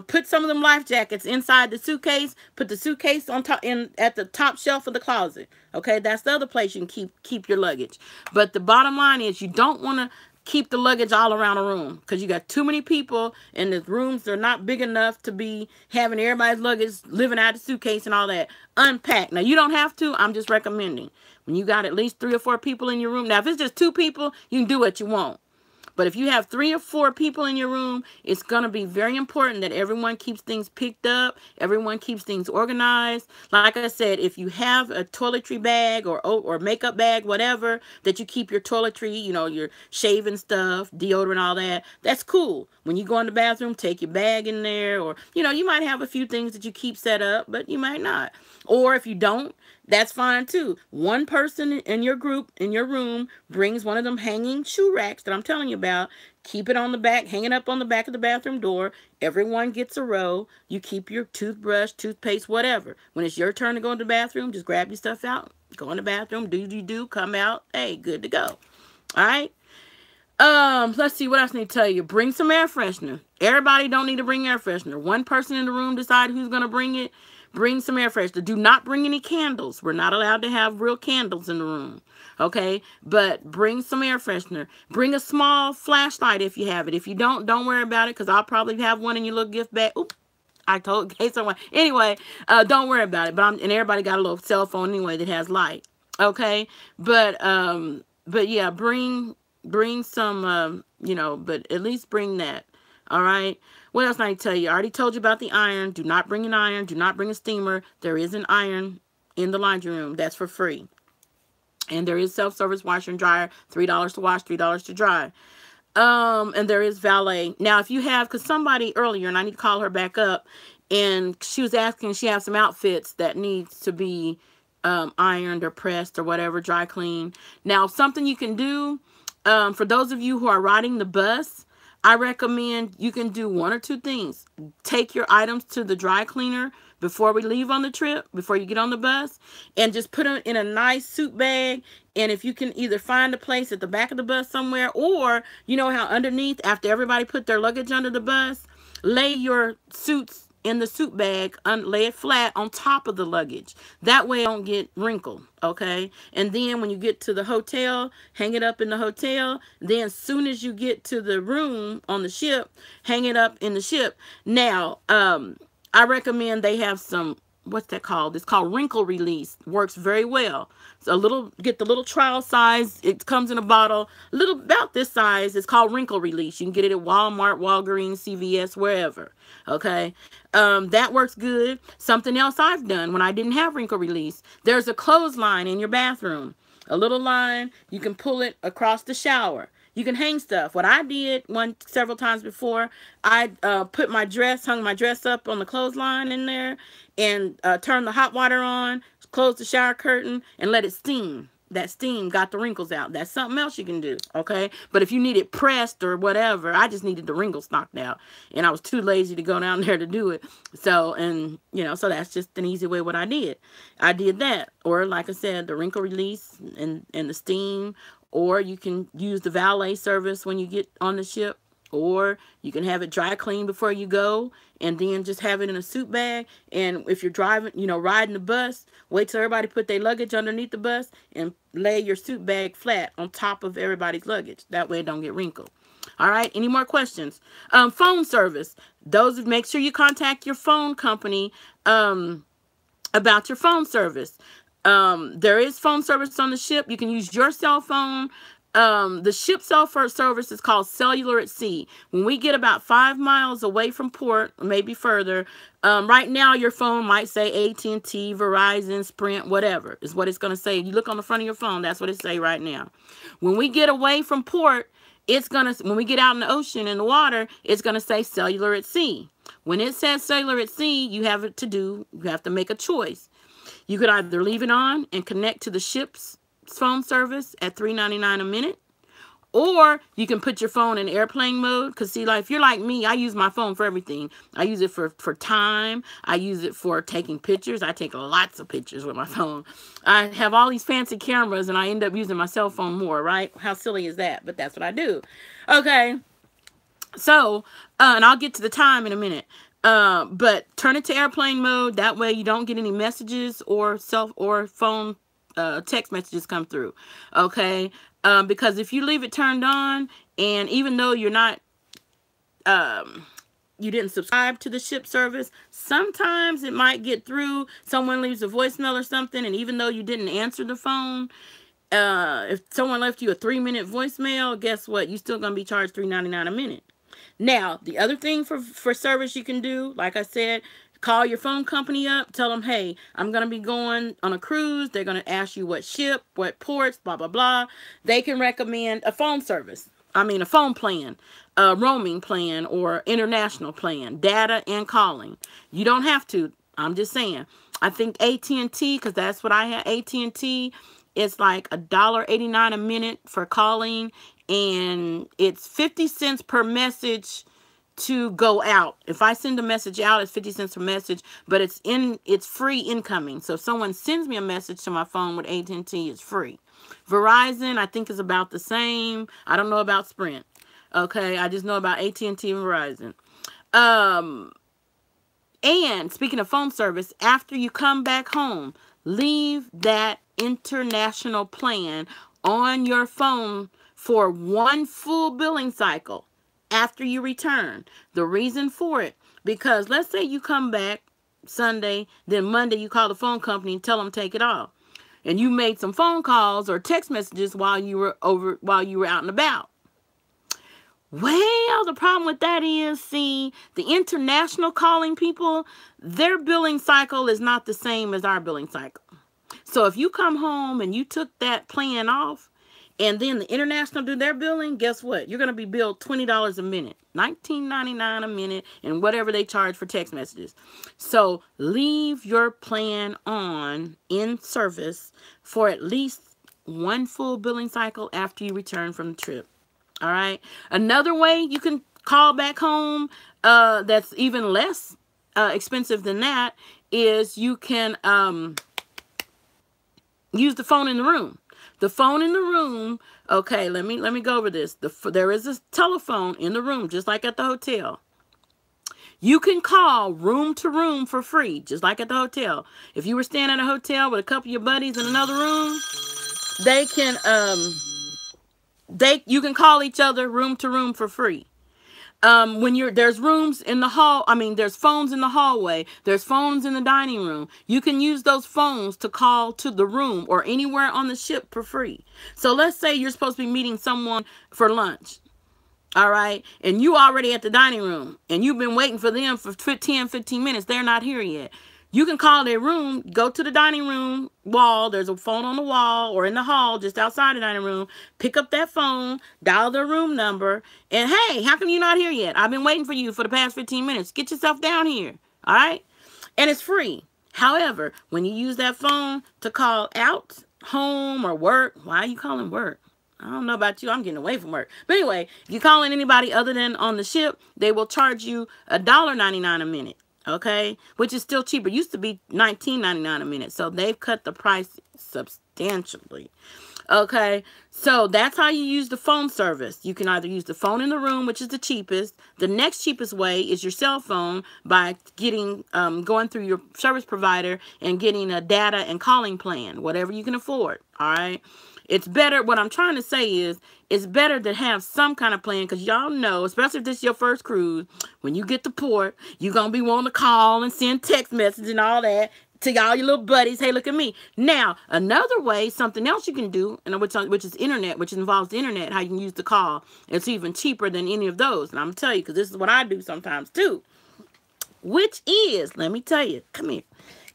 put some of them life jackets inside the suitcase, put the suitcase on top at the top shelf of the closet. Okay, that's the other place you can keep your luggage. But the bottom line is you don't want to keep the luggage all around a room because you got too many people and the rooms are not big enough to be having everybody's luggage living out of the suitcase and all that. Unpack. Now, you don't have to. I'm just recommending. When you got at least 3 or 4 people in your room. Now, if it's just 2 people, you can do what you want. But if you have 3 or 4 people in your room, it's going to be very important that everyone keeps things picked up. Everyone keeps things organized. Like I said, if you have a toiletry bag or makeup bag, whatever, that you keep your toiletry, you know, your shaving stuff, deodorant, all that, that's cool. When you go in the bathroom, take your bag in there. Or, you know, you might have a few things that you keep set up, but you might not. Or if you don't, that's fine too. One person in your group, in your room, brings one of them hanging shoe racks that I'm telling you about. Keep it on the back, hanging up on the back of the bathroom door. Everyone gets a row. You keep your toothbrush, toothpaste, whatever. When it's your turn to go to the bathroom, just grab your stuff out. Go in the bathroom, do, come out. Hey, good to go. All right. Let's see what else I need to tell you. Bring some air freshener. Everybody don't need to bring air freshener. One person in the room decide who's going to bring it. Bring some air freshener. Do not bring any candles. We're not allowed to have real candles in the room. Okay? But bring some air freshener. Bring a small flashlight if you have it. If you don't worry about it because I'll probably have one in your little gift bag. Oop. I told someone. Anyway, don't worry about it. And everybody got a little cell phone anyway that has light. Okay? But yeah, bring some, you know, but at least bring that. All right? What else I need to tell you? I already told you about the iron. Do not bring an iron. Do not bring a steamer. There is an iron in the laundry room. That's for free. And there is self-service washer and dryer. $3 to wash, $3 to dry. And there is valet. Now, if you have, because somebody earlier, and I need to call her back up, and she was asking, she has some outfits that needs to be ironed or pressed or whatever, dry clean. Now, something you can do, for those of you who are riding the bus, I recommend you can do 1 or 2 things. Take your items to the dry cleaner before we leave on the trip, before you get on the bus, and just put them in a nice suit bag. And if you can either find a place at the back of the bus somewhere, or you know how underneath, after everybody put their luggage under the bus, lay your suits in the suit bag, lay it flat on top of the luggage. That way it don't get wrinkled, okay? And then when you get to the hotel, hang it up in the hotel. Then as soon as you get to the room on the ship, hang it up in the ship. Now, I recommend they have some, what's that called? It's called Wrinkle Release. Works very well. So get the little trial size. It comes in a bottle, little about this size. It's called Wrinkle Release. You can get it at Walmart, Walgreens, CVS, wherever. Okay, that works good. Something else I've done when I didn't have Wrinkle Release, there's a clothesline in your bathroom, a little line. You can pull it across the shower. You can hang stuff. What I did several times before, I put my dress, hung my dress up on the clothesline in there, and turned the hot water on, closed the shower curtain, and let it steam. That steam got the wrinkles out. That's something else you can do, okay? But if you need it pressed or whatever, I just needed the wrinkles knocked out, and I was too lazy to go down there to do it. So, and, you know, so that's just an easy way what I did. I did that. Or, like I said, the Wrinkle Release and the steam. Or you can use the valet service when you get on the ship. Or you can have it dry clean before you go, and then just have it in a suit bag. And if you're driving, you know, riding the bus, wait till everybody put their luggage underneath the bus and lay your suit bag flat on top of everybody's luggage. That way it don't get wrinkled. All right, any more questions? Phone service. Make sure you contact your phone company about your phone service. There is phone service on the ship. You can use your cell phone. The ship cell service is called Cellular at Sea. When we get about 5 miles away from port, maybe further, right now your phone might say AT&T, Verizon, Sprint, whatever is what it's going to say. You look on the front of your phone, that's what it say right now. When we get away from port, when we get out in the ocean, in the water, it's going to say Cellular at Sea. When it says Cellular at Sea, you have to make a choice. You could either leave it on and connect to the ship's phone service at $3.99 a minute, or you can put your phone in airplane mode. Because see, like, if you're like me, I use my phone for everything. I use it for time. I use it for taking pictures. I take lots of pictures with my phone. I have all these fancy cameras, and I end up using my cell phone more, right? How silly is that? But that's what I do. Okay, so and I'll get to the time in a minute. But turn it to airplane mode. That way you don't get any messages or phone text messages come through. Okay, because if you leave it turned on, and even though you're not you didn't subscribe to the ship service, sometimes it might get through. Someone leaves a voicemail or something, and even though you didn't answer the phone, if someone left you a 3-minute voicemail, guess what? You're still gonna be charged $3.99 a minute. Now, the other thing for service you can do, like I said, call your phone company up, tell them, hey, I'm going to be going on a cruise. They're going to ask you what ship, what ports, blah, blah, blah. They can recommend a phone service. I mean, a phone plan, a roaming plan, or international plan, data and calling. You don't have to. I'm just saying. I think AT&T, because that's what I had, AT&T, it's like $1.89 a minute for calling, and it's 50 cents per message to go out. If I send a message out, it's 50 cents per message, but it's free incoming. So if someone sends me a message to my phone with AT&T, it's free. Verizon, I think, is about the same. I don't know about Sprint. Okay, I just know about AT&T and Verizon. And speaking of phone service, after you come back home, leave that international plan on your phone for 1 full billing cycle after you return. The reason for it, because let's say you come back Sunday, then Monday you call the phone company and tell them to take it off, and you made some phone calls or text messages while you were out and about. Well, the problem with that is, see, the international calling people, their billing cycle is not the same as our billing cycle. So if you come home and you took that plan off, and then the international do their billing, guess what? You're going to be billed $20 a minute, $19.99 a minute, and whatever they charge for text messages. So leave your plan on in service for at least 1 full billing cycle after you return from the trip. All right. Another way you can call back home that's even less expensive than that is you can use the phone in the room. The phone in the room, okay, let me go over this. There is a telephone in the room, just like at the hotel. You can call room to room for free, just like at the hotel. If you were staying at a hotel with a couple of your buddies in another room, they can you can call each other room to room for free. When there's rooms in the hall, there's phones in the hallway, there's phones in the dining room. You can use those phones to call to the room or anywhere on the ship for free. So let's say you're supposed to be meeting someone for lunch. All right. And you already at the dining room and you've been waiting for them for 15 minutes. They're not here yet. You can call their room, go to the dining room wall. There's a phone on the wall or in the hall just outside the dining room. Pick up that phone, dial their room number, and hey, how come you're not here yet? I've been waiting for you for the past 15 minutes. Get yourself down here. All right? And it's free. However, when you use that phone to call out, home, or work, why are you calling work? I don't know about you. I'm getting away from work. But anyway, if you're calling anybody other than on the ship, they will charge you $1.99 a minute. Okay, which is still cheaper. It used to be $19.99 a minute, so they've cut the price substantially. Okay, so that's how you use the phone service. You can either use the phone in the room, which is the cheapest. The next cheapest way is your cell phone by getting going through your service provider and getting a data and calling plan, whatever you can afford. All right. It's better. What I'm trying to say is it's better to have some kind of plan, because y'all know, especially if this is your first cruise, when you get to port, you're going to be wanting to call and send text messages and all that to y'all, your little buddies. Hey, look at me. Now, another way, something else you can do, and which is internet, which involves the internet, how you can use the call. It's even cheaper than any of those. And I'm going to tell you, because this is what I do sometimes too, which is, let me tell you, come here.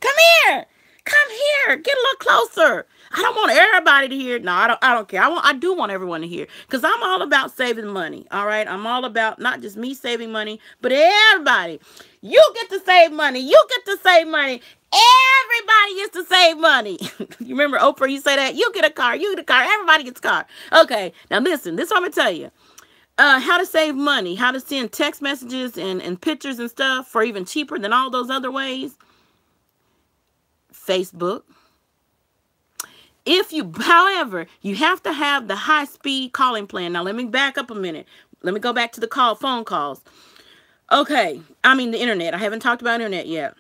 Come here. Come here. Get a little closer. I don't want everybody to hear. No, I don't care. I do want everyone to hear, because I'm all about saving money. All right. I'm all about not just me saving money, but everybody. You get to save money. You get to save money. Everybody gets to save money. You remember Oprah? You say that? You get a car. You get a car. Everybody gets a car. Okay. Now listen, this is what I'm going to tell you. How to save money, how to send text messages and pictures and stuff for even cheaper than all those other ways. Facebook. However, you have to have the high-speed calling plan. Now, let me back up a minute. Let me go back to the phone calls. Okay, the internet. I haven't talked about internet yet.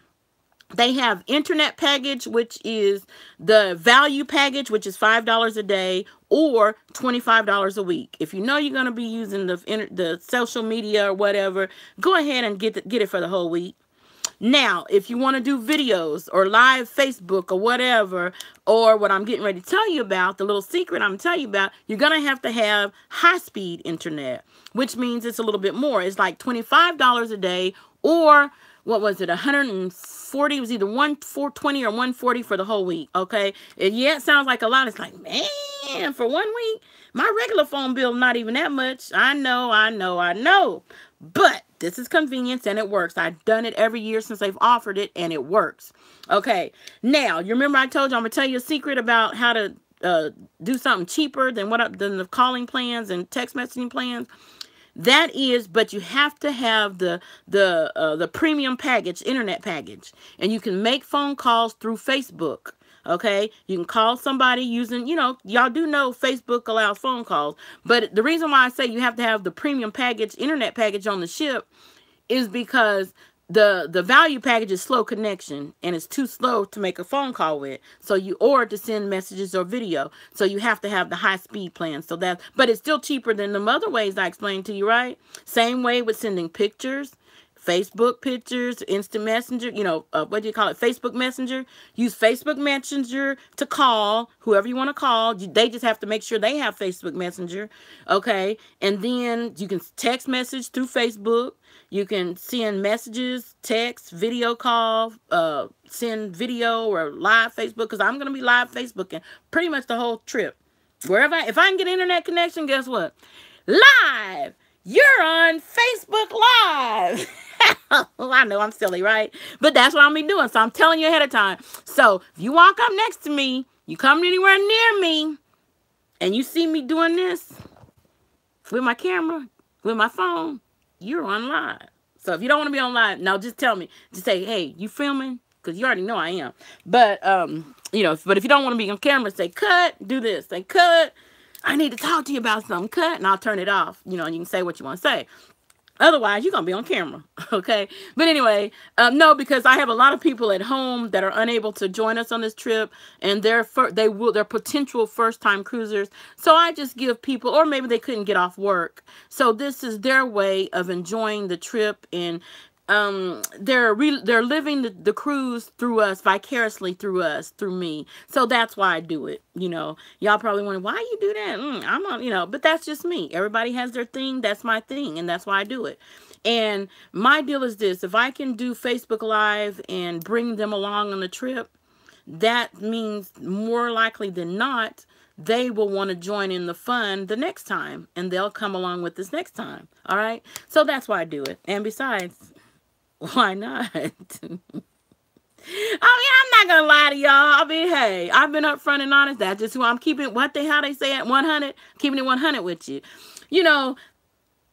They have internet package, which is the value package, which is $5 a day or $25 a week. If you know you're going to be using the social media or whatever, go ahead and get it for the whole week. Now, if you want to do videos or live Facebook or whatever, or what I'm getting ready to tell you about, the little secret I'm going to tell you about, you're going to have high-speed internet, which means it's a little bit more. It's like $25 a day, or what was it, 140? It was either 120 or 140 for the whole week, okay? And yeah, it sounds like a lot. It's like, man, for 1 week, my regular phone bill not even that much. I know. But this is convenience and it works. I've done it every year since they've offered it, and it works. Okay. Now, you remember I told you I'm going to tell you a secret about how to do something cheaper than the calling plans and text messaging plans? That is, but you have to have the premium package, internet package, and you can make phone calls through Facebook. Okay, you can call somebody using, y'all do know Facebook allows phone calls. But the reason why I say you have to have the premium package, internet package on the ship, is because the value package is slow connection, and it's too slow to make a phone call with. Or to send messages or video. So you have to have the high speed plan. But it's still cheaper than the other ways I explained to you, right? Same way with sending pictures. Facebook pictures, instant messenger, what do you call it? Facebook Messenger. Use Facebook Messenger to call whoever you want to call. They just have to make sure they have Facebook Messenger. Okay. And then you can text message through Facebook. You can send messages, text, video call, send video or live Facebook, because I'm going to be live Facebooking pretty much the whole trip. If I can get internet connection, guess what? Live! You're on Facebook Live. I know I'm silly, right? But that's what I'm going to be doing. So I'm telling you ahead of time. So if you walk up next to me, you come anywhere near me, and you see me doing this with my camera, with my phone, you're on live. So if you don't want to be on live, no, just tell me. Just say, hey, you filming? Because you already know I am. But, but if you don't want to be on camera, say cut, do this. Say cut. I need to talk to you about something. Cut, and I'll turn it off. And you can say what you want to say. Otherwise, you're going to be on camera. Okay. But anyway, no, because I have a lot of people at home that are unable to join us on this trip, and they're potential first time cruisers. So I just give people, or maybe they couldn't get off work. So this is their way of enjoying the trip, and they're living the cruise through us, vicariously through us, through me. So that's why I do it. You know, y'all probably wonder why you do that. I'm on, you know, but that's just me. Everybody has their thing. That's my thing, and that's why I do it. And my deal is this: if I can do Facebook Live and bring them along on the trip, that means more likely than not, they will want to join in the fun the next time, and they'll come along with this next time. All right. So that's why I do it. And besides, why not? I mean, I'm not gonna lie to y'all. I mean, hey, I've been upfront and honest. That's just who I'm keeping. How they say it, 100, keeping it 100 with you. You know,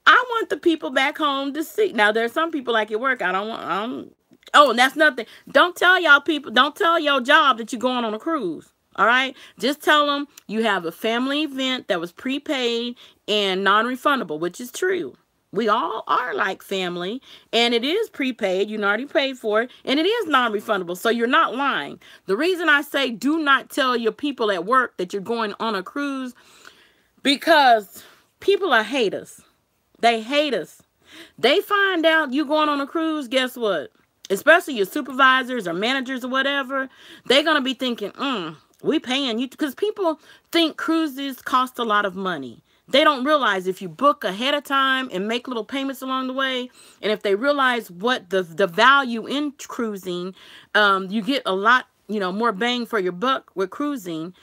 I want the people back home to see. Now, there's some people like at work. Oh, and that's nothing. Don't tell y'all people. Don't tell your job that you're going on a cruise. All right. Just tell them you have a family event that was prepaid and non-refundable, which is true. We all are like family, and it is prepaid. You already paid for it, and it is non-refundable, so you're not lying. The reason I say do not tell your people at work that you're going on a cruise, because people are haters. They hate us. They find out you going on a cruise, guess what? Especially your supervisors or managers or whatever, they're going to be thinking, we paying you, because people think cruises cost a lot of money. They don't realize if you book ahead of time and make little payments along the way, and if they realize what the value in cruising, you get a lot, you know, more bang for your buck with cruising.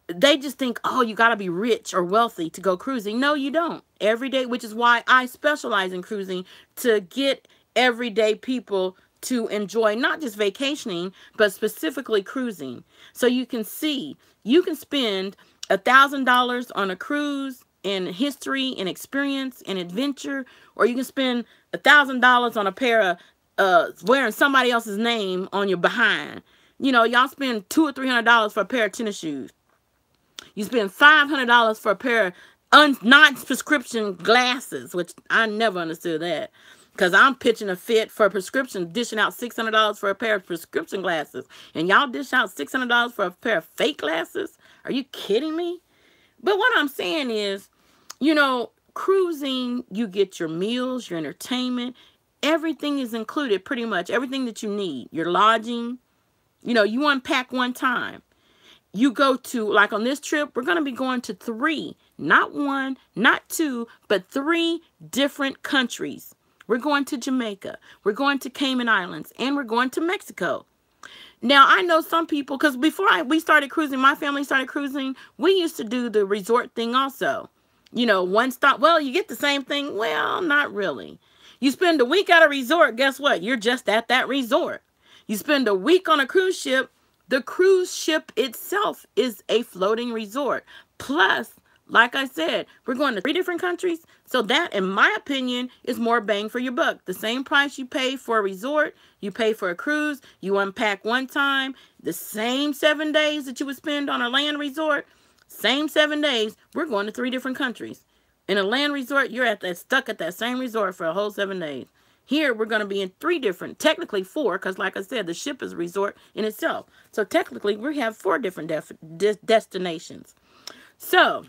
They just think, oh, you got to be rich or wealthy to go cruising. No, you don't. Every day, which is why I specialize in cruising, to get everyday people to enjoy not just vacationing, but specifically cruising. So you can see, you can spend $1,000 on a cruise in history and experience and adventure, or you can spend $1,000 on a pair of wearing somebody else's name on your behind. You know, y'all spend $200 or $300 for a pair of tennis shoes. You spend $500 for a pair of non-prescription glasses, which I never understood that, because I'm pitching a fit for a prescription, dishing out $600 for a pair of prescription glasses, and y'all dish out $600 for a pair of fake glasses. Are you kidding me? But what I'm saying is, you know, cruising, you get your meals, your entertainment, everything is included, pretty much everything that you need. Your lodging, you know, you unpack one time. You go to, like on this trip, we're going to be going to 3, not 1, not 2, but 3 different countries. We're going to Jamaica, we're going to Cayman Islands, and we're going to Mexico. Now, I know some people, because before we started cruising, my family started cruising, we used to do the resort thing also. You know, one stop. Well, you get the same thing. Well, not really. You spend a week at a resort, guess what? You're just at that resort. You spend a week on a cruise ship, the cruise ship itself is a floating resort. Plus, like I said, we're going to 3 different countries. So that, in my opinion, is more bang for your buck. The same price you pay for a resort, you pay for a cruise, you unpack one time, the same 7 days that you would spend on a land resort, same 7 days, we're going to 3 different countries. In a land resort, you're stuck at that same resort for a whole 7 days. Here, we're going to be in 3 different, technically 4, because like I said, the ship is a resort in itself. So technically, we have 4 different destinations. So,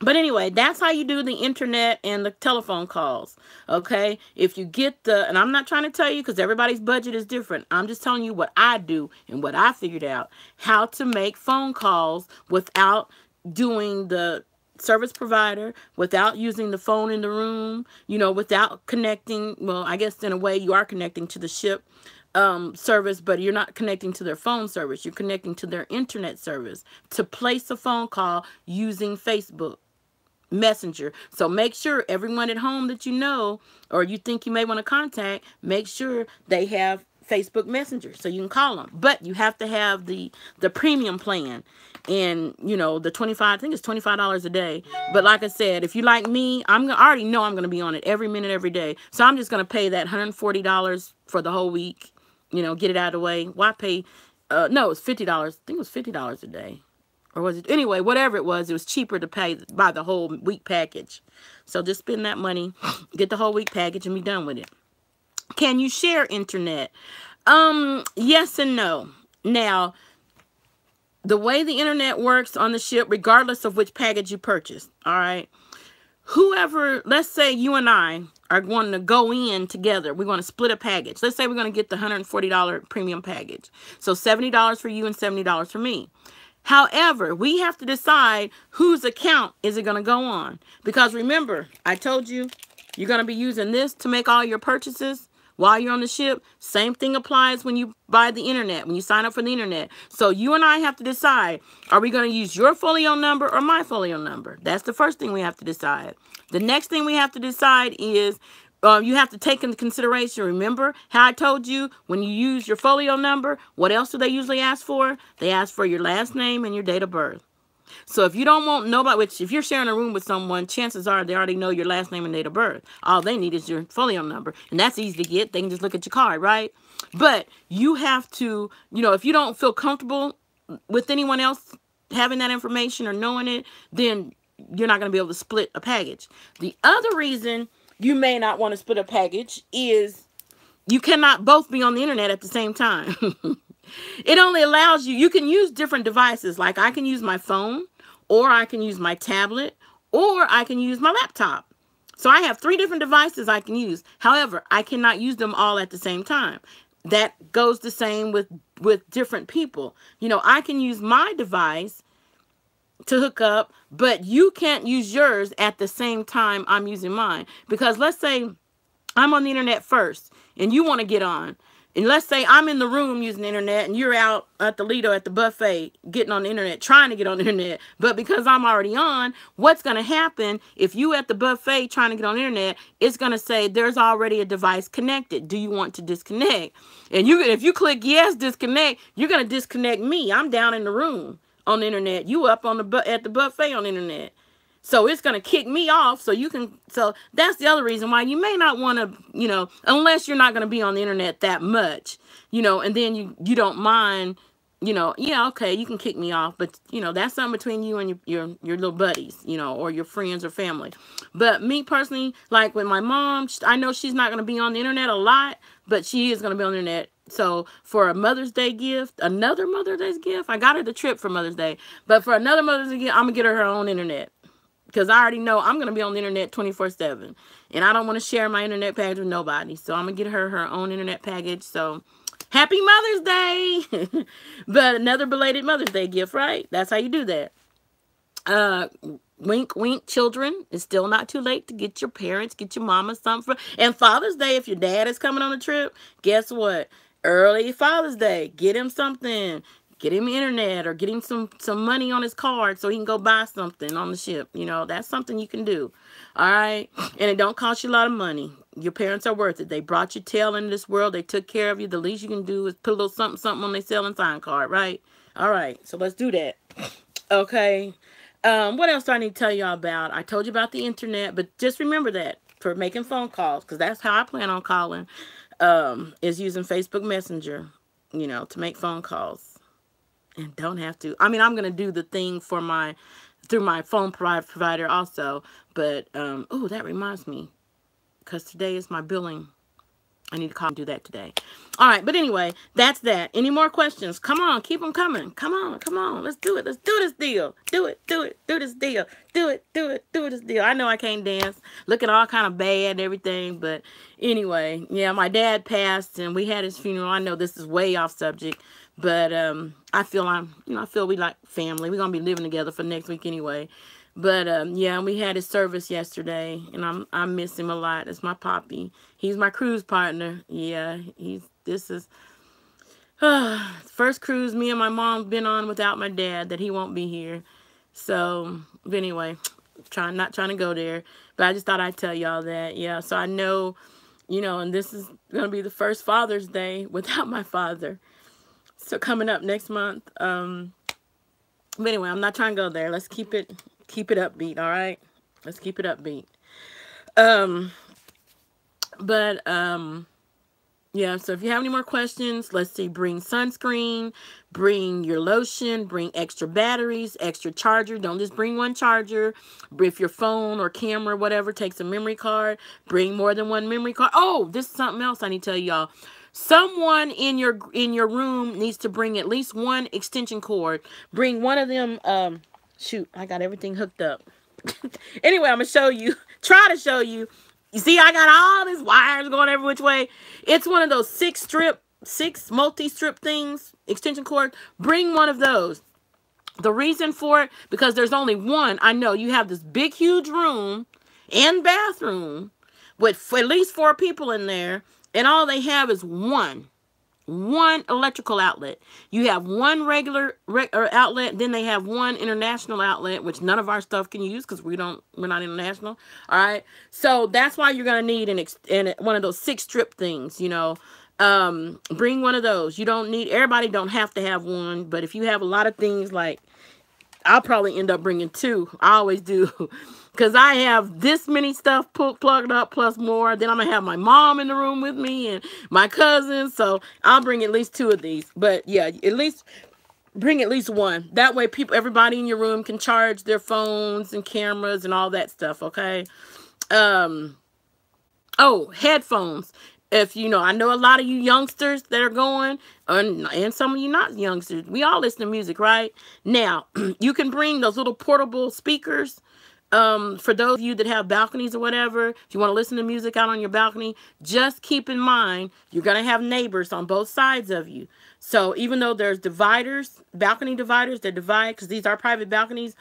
but anyway, that's how you do the internet and the telephone calls, okay? If you get and I'm not trying to tell you because everybody's budget is different. I'm just telling you what I do and what I figured out. How to make phone calls without doing the service provider, without using the phone in the room, you know, without connecting. Well, I guess in a way you are connecting to the ship service, but you're not connecting to their phone service. You're connecting to their internet service to place a phone call using Facebook Messenger. So make sure everyone at home that you know or you think you may want to contact, make sure they have Facebook Messenger so you can call them. But you have to have the premium plan, and you know, the 25, I think it's $25 a day. But like I said, if you like me, I already know I'm going to be on it every minute, every day. So I'm just going to pay that $140 for the whole week, you know, get it out of the way. Why pay no, it's $50. I think it was $50 a day. Or was it, anyway, whatever it was cheaper to pay by the whole week package. So just spend that money, get the whole week package, and be done with it. Can you share internet? Yes and no. Now, the way the internet works on the ship, regardless of which package you purchase, all right, whoever, let's say you and I are going to go in together. We're going to split a package. Let's say we're going to get the $140 premium package. So $70 for you and $70 for me. However, we have to decide whose account is it going to go on. Because remember, I told you, you're going to be using this to make all your purchases while you're on the ship. Same thing applies when you buy the internet, when you sign up for the internet. So you and I have to decide, are we going to use your folio number or my folio number? That's the first thing we have to decide. The next thing we have to decide is, you have to take into consideration, remember how I told you when you use your folio number, what else do they usually ask for? They ask for your last name and your date of birth. So if you don't want nobody, which if you're sharing a room with someone, chances are they already know your last name and date of birth. All they need is your folio number. And that's easy to get. They can just look at your card, right? But you have to, if you don't feel comfortable with anyone else having that information or knowing it, then you're not going to be able to split a package. The other reason you may not want to split a package is you cannot both be on the internet at the same time. It only allows you can use different devices. Like I can use my phone, or I can use my tablet, or I can use my laptop. So I have 3 different devices I can use. However, I cannot use them all at the same time. That goes the same with different people. I can use my device to hook up, but you can't use yours at the same time I'm using mine. Because let's say I'm on the internet first and you want to get on. And let's say I'm in the room using the internet and you're out at the Lido at the buffet getting on the internet, trying to get on the internet. But because I'm already on, what's going to happen if you at the buffet trying to get on the internet, it's going to say there's already a device connected. Do you want to disconnect? And if you click yes, disconnect, you're going to disconnect me. I'm down in the room on the internet. You up on at the buffet on the internet. So it's going to kick me off so that's the other reason why you may not want to, unless you're not going to be on the internet that much, and then you don't mind, yeah, okay, you can kick me off, but that's something between you and your little buddies, or your friends or family. But me personally, like with my mom, I know she's not going to be on the internet a lot, but she is going to be on the internet. So for a Mother's Day gift, another Mother's Day gift, I got her the trip for Mother's Day, but for another Mother's Day gift, I'm going to get her own internet. Because I already know I'm going to be on the internet 24/7. And I don't want to share my internet package with nobody. So I'm going to get her own internet package. So happy Mother's Day. But another belated Mother's Day gift, right? That's how you do that. Wink, wink, children. It's still not too late to get your parents, get your mama something. And Father's Day, if your dad is coming on a trip, guess what? Early Father's Day. Get him something. Get him internet or get him some money on his card so he can go buy something on the ship. That's something you can do. All right. And it don't cost you a lot of money. Your parents are worth it. They brought your tail into this world. They took care of you. The least you can do is put a little something on their selling sign card. Right. All right. So let's do that. Okay. What else do I need to tell y'all about? I told you about the internet, but just remember that for making phone calls, because that's how I plan on calling, is using Facebook Messenger, to make phone calls. And don't have to. I mean, I'm going to do the thing through my phone provider also. But, oh, that reminds me. Because today is my billing. I need to call and do that today. All right. But anyway, that's that. Any more questions? Come on. Keep them coming. Come on. Come on. Let's do it. Let's do this deal. Do it. Do it. Do this deal. Do it. Do it. Do this deal. I know I can't dance. Looking all kind of bad and everything. But anyway, yeah, my dad passed and we had his funeral. I know this is way off subject. But I feel we like family. We're going to be living together for next week anyway. But yeah, we had his service yesterday, and I miss him a lot. It's my poppy. He's my cruise partner. Yeah, this is first cruise me and my mom been on without my dad, that he won't be here. So, but anyway, not trying to go there. But I just thought I'd tell y'all that. Yeah, so I know, and this is going to be the first Father's Day without my father. So coming up next month. But anyway, I'm not trying to go there. Let's keep it upbeat, all right? Let's keep it upbeat. But Yeah, so if you have any more questions, let's see, bring sunscreen, bring your lotion, bring extra batteries, extra charger. Don't just bring one charger. If your phone or camera, whatever, takes a memory card, bring more than one memory card. Oh, this is something else I need to tell y'all. Someone in your room needs to bring at least one extension cord. Bring one of them, shoot, I got everything hooked up. Anyway, I'm gonna show you, try to show you. You see, I got all these wires going every which way. It's one of those six multi-strip things, extension cord. Bring one of those. The reason for it, because there's only one. I know you have this big, huge room and bathroom with at least 4 people in there, and all they have is one electrical outlet. You have one regular outlet, then they have one international outlet, which none of our stuff can use because we're not international. All right, so that's why you're gonna need one of those 6-strip things. You know, bring one of those. You don't need, everybody don't have to have one, but if you have a lot of things, like I'll probably end up bringing 2. I always do. Because I have this many stuff plugged up plus more. Then I'm going to have my mom in the room with me and my cousins. So I'll bring at least 2 of these. But yeah, at least bring at least one. That way everybody in your room can charge their phones and cameras and all that stuff, okay? Oh, headphones. If you know, I know a lot of you youngsters that are going, and some of you not youngsters. We all listen to music, right? Now, you can bring those little portable speakers. For those of you that have balconies or whatever, if you want to listen to music out on your balcony, just keep in mind, you're going to have neighbors on both sides of you. So even though there's dividers, balcony dividers that divide, because these are private balconies,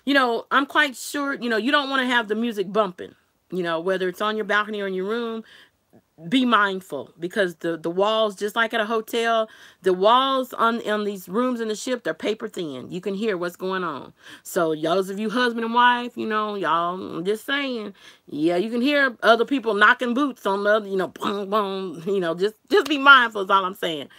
you know, I'm quite sure, you know, you don't want to have the music bumping, you know, whether it's on your balcony or in your room. Be mindful, because the walls, just like at a hotel, the walls on these rooms in the ship, they're paper thin. You can hear what's going on. So those of you husband and wife, you know, y'all, I'm just saying, yeah, you can hear other people knocking boots on the other, you know, boom, boom, you know, just be mindful is all I'm saying.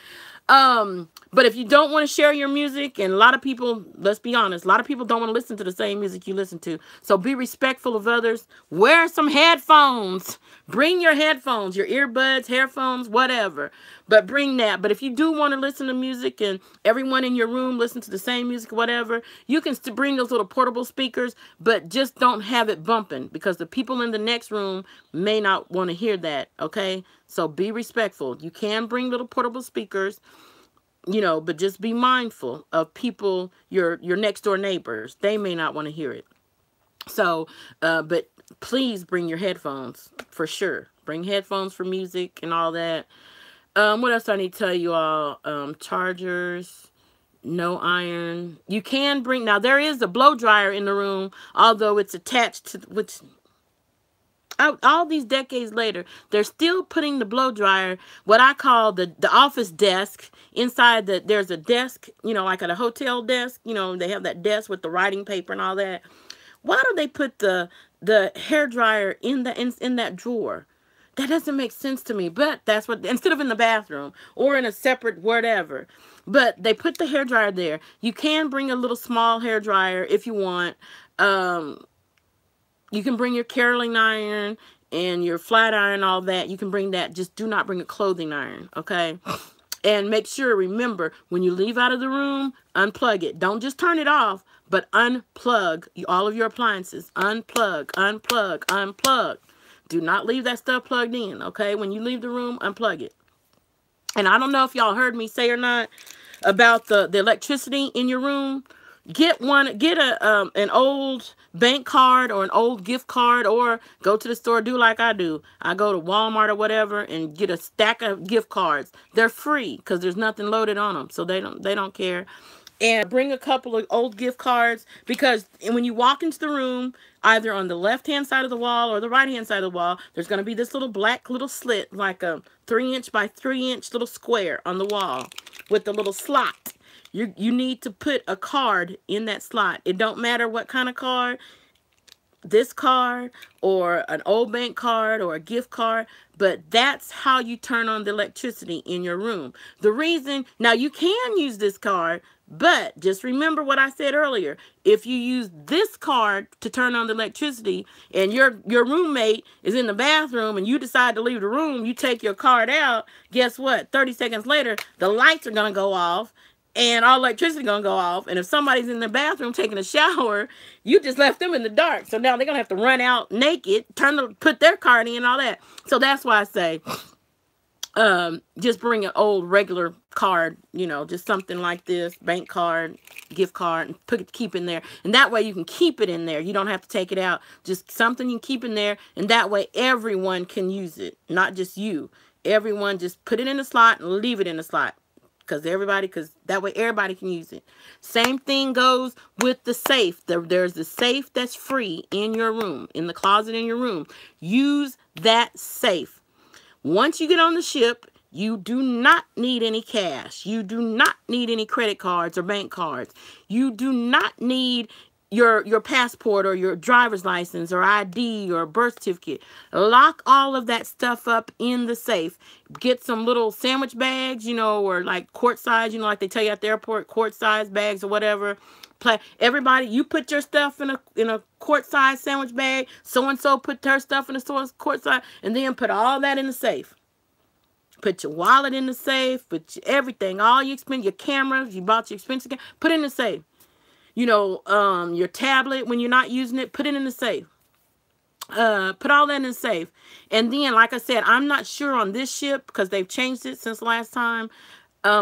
But if you don't want to share your music, and a lot of people, let's be honest, a lot of people don't want to listen to the same music you listen to. So be respectful of others. Wear some headphones. Bring your headphones, your earbuds, headphones, whatever. But bring that. But if you do want to listen to music and everyone in your room listen to the same music, whatever, you can still bring those little portable speakers, but just don't have it bumping, because the people in the next room may not want to hear that, okay? So be respectful. You can bring little portable speakers, you know, but just be mindful of people, your next door neighbors. They may not want to hear it. So, but please bring your headphones for sure. Bring headphones for music and all that. What else I need to tell you all? Chargers, no iron. You can bring, now there is a blow dryer in the room, although it's attached to, which, all these decades later, they're still putting the blow dryer, what I call the office desk, inside there's a desk, you know, like at a hotel desk, you know, they have that desk with the writing paper and all that. Why do they put the hair dryer in that drawer? That doesn't make sense to me, but that's what, instead of in the bathroom or in a separate whatever. But they put the hair dryer there. You can bring a little small hair dryer if you want. You can bring your curling iron and your flat iron, all that. You can bring that. Just do not bring a clothing iron, okay? And make sure, remember, when you leave out of the room, unplug it. Don't just turn it off, but unplug all of your appliances. Unplug, unplug, unplug. Do not leave that stuff plugged in, okay? When you leave the room, unplug it. And I don't know if y'all heard me say or not about the electricity in your room. Get an old bank card or an old gift card, or go to the store. Do like I do. I go to Walmart or whatever and get a stack of gift cards. They're free because there's nothing loaded on them, so they don't care. And bring a couple of old gift cards, because when you walk into the room, either on the left-hand side of the wall or the right-hand side of the wall, there's going to be this little black little slit, like a 3-inch by 3-inch little square on the wall with the little slot. You need to put a card in that slot. It don't matter what kind of card, this card or an old bank card or a gift card, but that's how you turn on the electricity in your room. The reason, now you can use this card, But just remember what I said earlier. If you use this card to turn on the electricity and your roommate is in the bathroom and you decide to leave the room, you take your card out, guess what? 30 seconds later, the lights are going to go off and all electricity going to go off. And if somebody's in the bathroom taking a shower, you just left them in the dark. So now they're going to have to run out naked, put their card in and all that. So that's why I say, just bring an old regular card, you know, just something like this, bank card, gift card, and keep in there. And that way you can keep it in there. You don't have to take it out. Just something you can keep in there. And that way everyone can use it, not just you. Everyone just put it in the slot and leave it in the slot. Because that way everybody can use it. Same thing goes with the safe. There's the safe that's free in your room, in the closet in your room. Use that safe. Once you get on the ship, you do not need any cash. You do not need any credit cards or bank cards. You do not need your passport or your driver's license or ID or birth certificate. Lock all of that stuff up in the safe. Get some little sandwich bags, you know, or like quart size, you know, like they tell you at the airport, quart size bags or whatever. Everybody, you put your stuff in a quart size sandwich bag. So-and-so put her stuff in a quart size, and then put all that in the safe. Put your wallet in the safe, put everything, all your expense, your cameras, you bought your expensive camera, put it in the safe. You know, your tablet, when you're not using it, put it in the safe. Put all that in the safe. And then, like I said, I'm not sure on this ship because they've changed it since last time.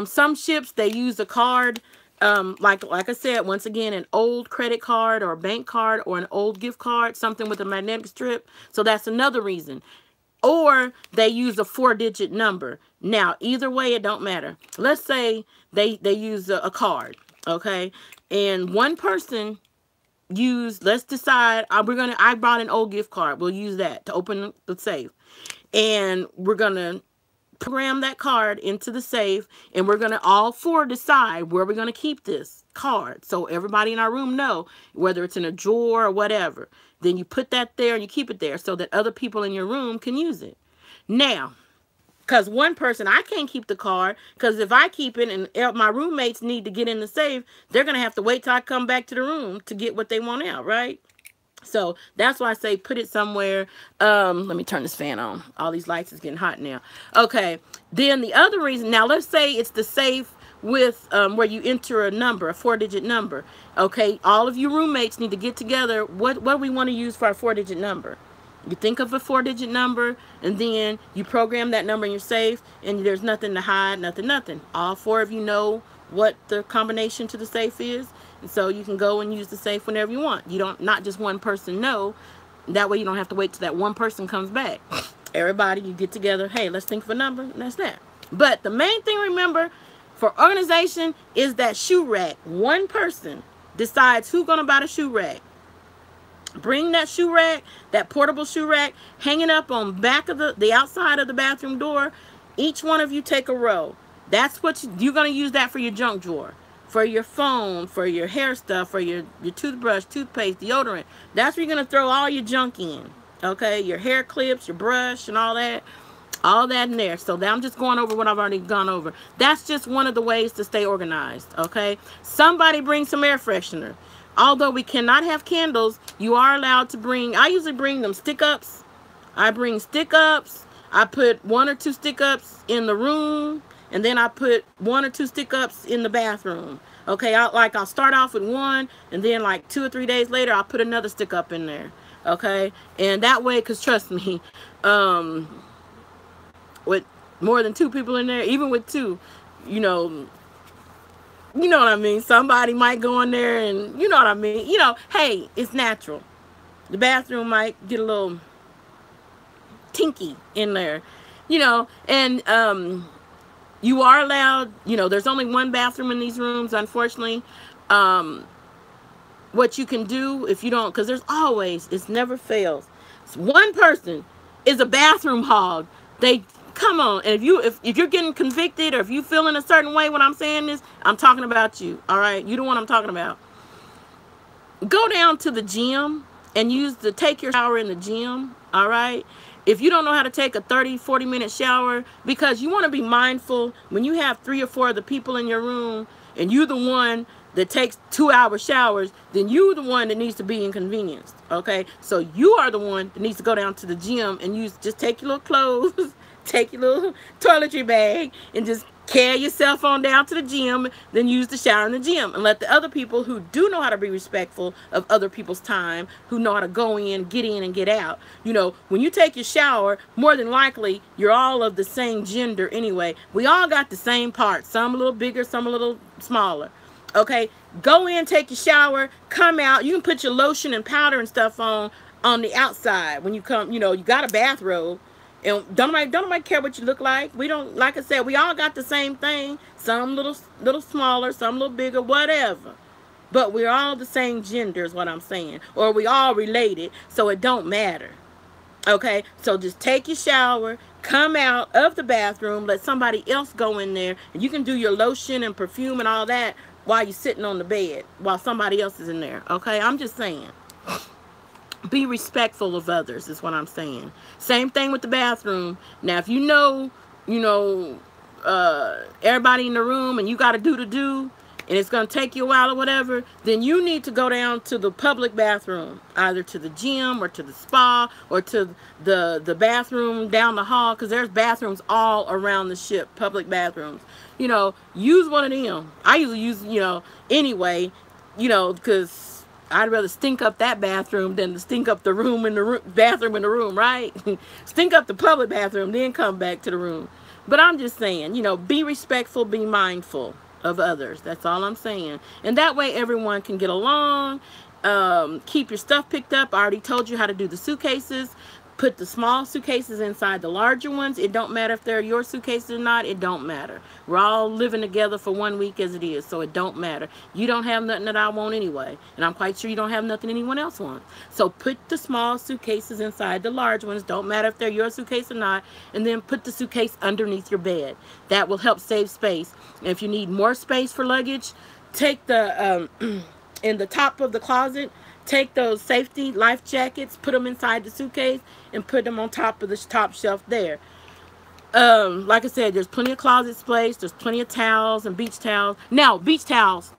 Some ships, they use a card. Like I said, once again, an old credit card or a bank card or an old gift card, something with a magnetic strip. So that's another reason. Or they use a 4-digit number. Now, either way, it don't matter. Let's say they use a card, okay? And one person let's decide, I brought an old gift card. We'll use that to open the safe. And we're going to program that card into the safe, and we're going to all four decide where we're going to keep this card. So everybody in our room know, whether it's in a drawer or whatever. Then you put that there and you keep it there so that other people in your room can use it. Now, because one person, I can't keep the card, because if I keep it and my roommates need to get in the safe, they're going to have to wait till I come back to the room to get what they want out, right? So that's why I say put it somewhere. Let me turn this fan on. All these lights is getting hot now. Okay. Then the other reason, now let's say it's the safe with where you enter a number, a 4-digit number. Okay. All of you roommates need to get together. What do we want to use for our 4-digit number? You think of a 4-digit number, and then you program that number in your safe, and there's nothing to hide, nothing. All four of you know what the combination to the safe is, and so you can go and use the safe whenever you want. You don't, not just one person know. That way you don't have to wait till that one person comes back. Everybody, you get together, hey, let's think of a number, and that's that. But the main thing, remember, for organization is that shoe rack. One person decides who's going to buy the shoe rack. Bring that shoe rack, that portable shoe rack, hang it up on back of the outside of the bathroom door. Each one of you take a row. That's what you're going to use that for your junk drawer, for your phone, for your hair stuff, for your toothbrush, toothpaste, deodorant. That's where you're going to throw all your junk in. Okay, your hair clips, your brush, and all that in there. So I'm just going over what I've already gone over. That's just one of the ways to stay organized. Okay, somebody bring some air freshener. Although we cannot have candles, you are allowed to bring, I usually bring them stick-ups. I bring stick-ups. I put 1 or 2 stick-ups in the room, and then I put 1 or 2 stick-ups in the bathroom. Okay, I'll start off with 1, and then like 2 or 3 days later, I'll put another stick-up in there. Okay, and that way, because trust me, with more than 2 people in there, even with 2, you know what I mean? Somebody might go in there and, you know what I mean? You know, hey, it's natural. The bathroom might get a little tinky in there, you know, and you are allowed, you know, there's only 1 bathroom in these rooms, unfortunately. What you can do if you don't, because there's always, it never fails. One person is a bathroom hog. Come on, and if you're getting convicted or if you feeling a certain way when I'm saying this, I'm talking about you, all right? You the one I'm talking about. Go down to the gym and take your shower in the gym, all right? If you don't know how to take a 30, 40-minute shower, because you want to be mindful when you have 3 or 4 of the people in your room and you the one that takes 2-hour showers, then you the one that needs to be inconvenienced. Okay, so you are the one that needs to go down to the gym and just take your little clothes, take your little toiletry bag, and just carry yourself on down to the gym, then use the shower in the gym, and let the other people who do know how to be respectful of other people's time, who know how to go in, and get out. You know, when you take your shower, more than likely you're all of the same gender anyway. We all got the same parts, some a little bigger, some a little smaller. Okay, go in, take your shower, come out. You can put your lotion and powder and stuff on the outside when you come. You know, you got a bathrobe. And don't nobody care what you look like. We don't, like I said, we all got the same thing. Some little smaller, some a little bigger, whatever. But we're all the same gender is what I'm saying. Or we all related, so it don't matter. Okay, so just take your shower, come out of the bathroom, let somebody else go in there, and you can do your lotion and perfume and all that while you're sitting on the bed, while somebody else is in there. Okay, I'm just saying. Be respectful of others is what I'm saying. Same thing with the bathroom. Now, if you know, everybody in the room and you got to do, and it's going to take you a while or whatever, then you need to go down to the public bathroom, either to the gym or to the spa or to the bathroom down the hall, because there's bathrooms all around the ship, public bathrooms. You know, use one of them. I usually use, anyway, because I'd rather stink up that bathroom than to stink up the room in the bathroom in the room, right? Stink up the public bathroom, then come back to the room. But I'm just saying, be respectful, be mindful of others. That's all I'm saying. And that way everyone can get along. Keep your stuff picked up. I already told you how to do the suitcases. Put the small suitcases inside the larger ones. It don't matter if they're your suitcases or not. It don't matter. We're all living together for 1 week as it is, so it don't matter. You don't have nothing that I want anyway, and I'm quite sure you don't have nothing anyone else wants. So put the small suitcases inside the large ones. Don't matter if they're your suitcase or not, and then put the suitcase underneath your bed. That will help save space. And if you need more space for luggage, take the in the top of the closet, take those safety life jackets, put them inside the suitcase, and put them on top of the top shelf there. Like I said, there's plenty of closet space. There's plenty of towels and beach towels. Now, beach towels.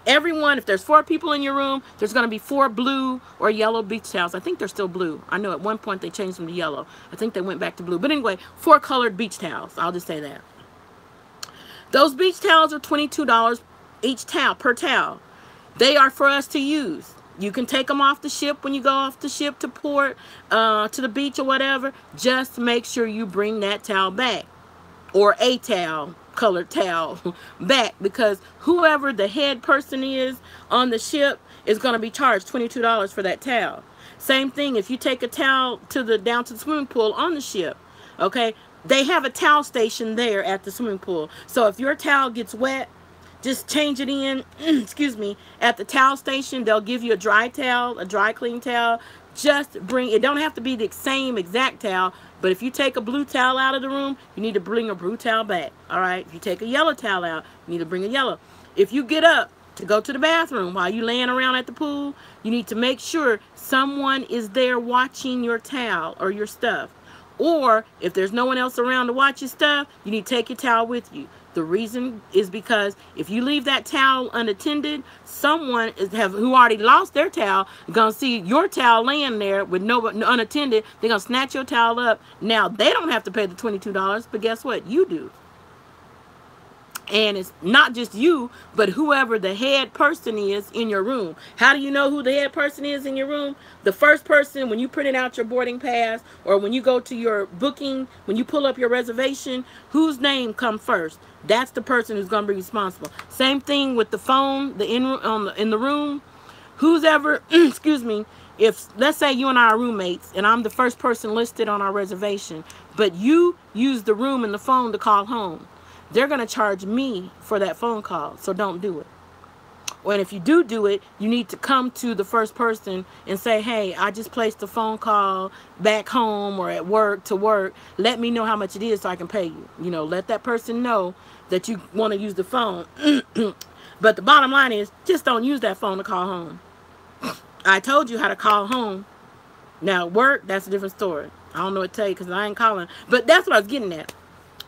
Everyone, if there's 4 people in your room, there's going to be 4 blue or yellow beach towels. I think they're still blue. I know at one point they changed them to yellow. I think they went back to blue. But anyway, 4 colored beach towels. I'll just say that. Those beach towels are $22 each towel, per towel. They are for us to use. You can take them off the ship when you go off the ship to port, to the beach or whatever. Just make sure you bring that towel back, or a towel, colored towel, back, because whoever the head person is on the ship is going to be charged $22 for that towel. Same thing if you take a towel down to the swimming pool on the ship. Okay, they have a towel station there at the swimming pool. So if your towel gets wet, just change it in, excuse me, at the towel station. They'll give you a dry towel, a dry clean towel. Just bring, it don't have to be the same exact towel, but if you take a blue towel out of the room, you need to bring a blue towel back, all right? If you take a yellow towel out, you need to bring a yellow. If you get up to go to the bathroom while you're laying around at the pool, you need to make sure someone is there watching your towel or your stuff. Or if there's no one else around to watch your stuff, you need to take your towel with you. The reason is because if you leave that towel unattended, someone who already lost their towel is going to see your towel laying there with no unattended. They're going to snatch your towel up. Now, they don't have to pay the $22, but guess what? You do. And it's not just you, but whoever the head person is in your room. How do you know who the head person is in your room? The first person, when you print out your boarding pass, or when you go to your booking, when you pull up your reservation, whose name comes first? That's the person who's going to be responsible. Same thing with the phone, in the room. Who's ever, excuse me, if, let's say you and I are roommates, and I'm the first person listed on our reservation, but you use the room and the phone to call home, they're going to charge me for that phone call, so don't do it. And if you do it, you need to come to the first person and say, hey, I just placed a phone call back home or at work to work. Let me know how much it is so I can pay you. You know, let that person know that you want to use the phone. But the bottom line is, just don't use that phone to call home. I told you how to call home. Now, work, that's a different story. I don't know what to tell you because I ain't calling. But that's what I was getting at.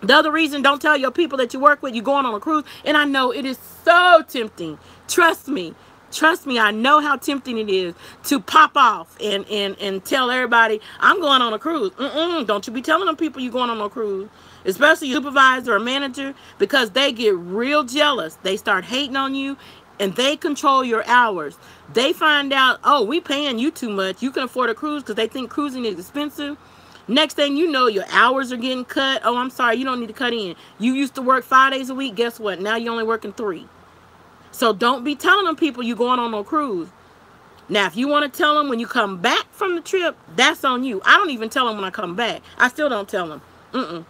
The other reason, don't tell your people that you work with you're going on a cruise. And I know it is so tempting. Trust me. Trust me, I know how tempting it is to pop off and tell everybody, I'm going on a cruise. Don't you be telling them people you're going on a cruise. Especially your supervisor or manager, because they get real jealous. They start hating on you, and they control your hours. They find out, oh, we paying you too much. You can afford a cruise because they think cruising is expensive. Next thing you know, your hours are getting cut. Oh, I'm sorry, you don't need to cut in. You used to work 5 days a week. Guess what? Now you're only working 3. So don't be telling them people you're going on no cruise. Now, if you want to tell them when you come back from the trip, that's on you. I don't even tell them when I come back. I still don't tell them.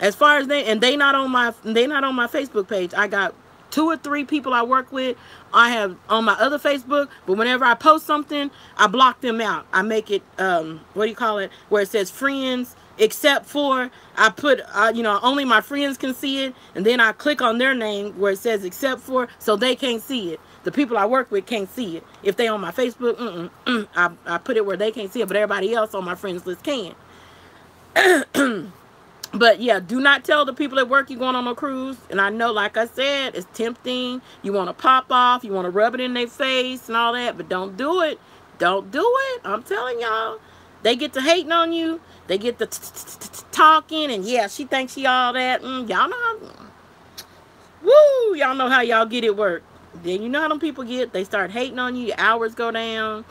As far as they not on my Facebook page. I got 2 or 3 people I work with. I have on my other Facebook, but whenever I post something, I block them out. I make it what do you call it? Where it says friends, except for I put only my friends can see it, and then I click on their name where it says except for, so they can't see it. The people I work with can't see it. If they on my Facebook, I put it where they can't see it, but everybody else on my friends list can. But yeah, do not tell the people at work you're going on a cruise. And I know, like I said, it's tempting. You want to pop off. You want to rub it in their face and all that. But don't do it. Don't do it. I'm telling y'all. They get to hating on you. They get to talking. And yeah, she thinks she all that. Y'all know how. Woo! Y'all know how y'all get it work. Then you know how them people get. They start hating on you. Your hours go down.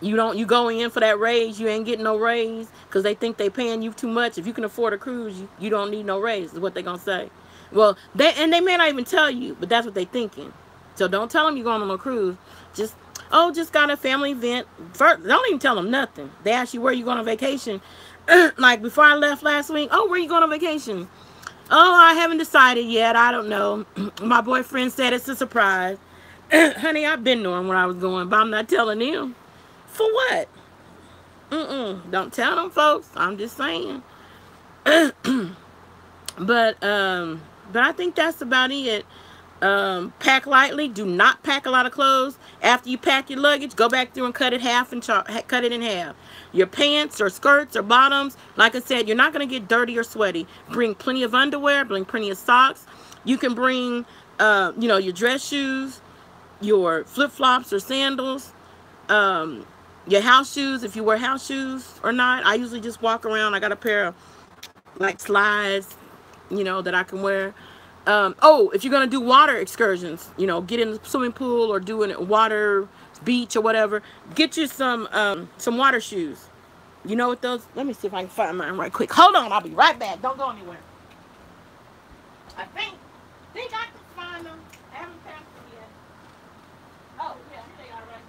You go in for that raise, you ain't getting no raise because they think they paying you too much. If you can afford a cruise, you don't need no raise, is what they gonna say. Well, they may not even tell you, but that's what they thinking. So don't tell them you're going on a cruise. Just got a family event. First, don't even tell them nothing. They ask you where you going on vacation. Like before I left last week, oh, where you going on vacation? Oh, I haven't decided yet. I don't know. My boyfriend said it's a surprise. Honey, I've been knowing where I was going, but I'm not telling him. For what? Don't tell them folks. I'm just saying. But I think that's about it. Pack lightly. Do not pack a lot of clothes. After you pack your luggage, go back through and cut it in half. Your pants or skirts or bottoms, like I said, you're not going to get dirty or sweaty. Bring plenty of underwear. Bring plenty of socks. You can bring, your dress shoes, your flip-flops or sandals, your house shoes, if you wear house shoes or not. I usually just walk around. I got a pair of like slides, that I can wear. If you're going to do water excursions, get in the swimming pool or doing a water beach or whatever, get you some water shoes. You know what those, let me see if I can find mine right quick. Hold on, I'll be right back. Don't go anywhere. I think I can find them. I haven't passed them yet. Oh, yeah, here they are right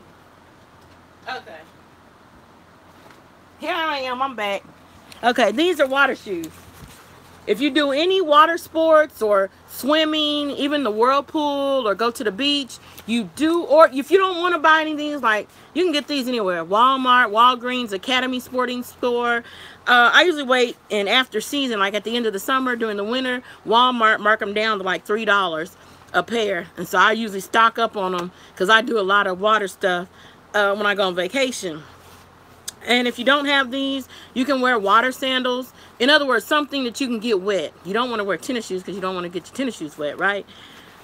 here. Okay. Here I am. I'm back. Okay, these are water shoes. If you do any water sports or swimming, even the whirlpool or go to the beach, or if you don't want to buy any of these, like, you can get these anywhere. Walmart, Walgreens, Academy Sporting Store. I usually wait, and after season, like at the end of the summer, during the winter, Walmart mark them down to like $3 a pair. And so I usually stock up on them because I do a lot of water stuff when I go on vacation. And if you don't have these, you can wear water sandals. In other words, something that you can get wet. You don't want to wear tennis shoes because you don't want to get your tennis shoes wet, right?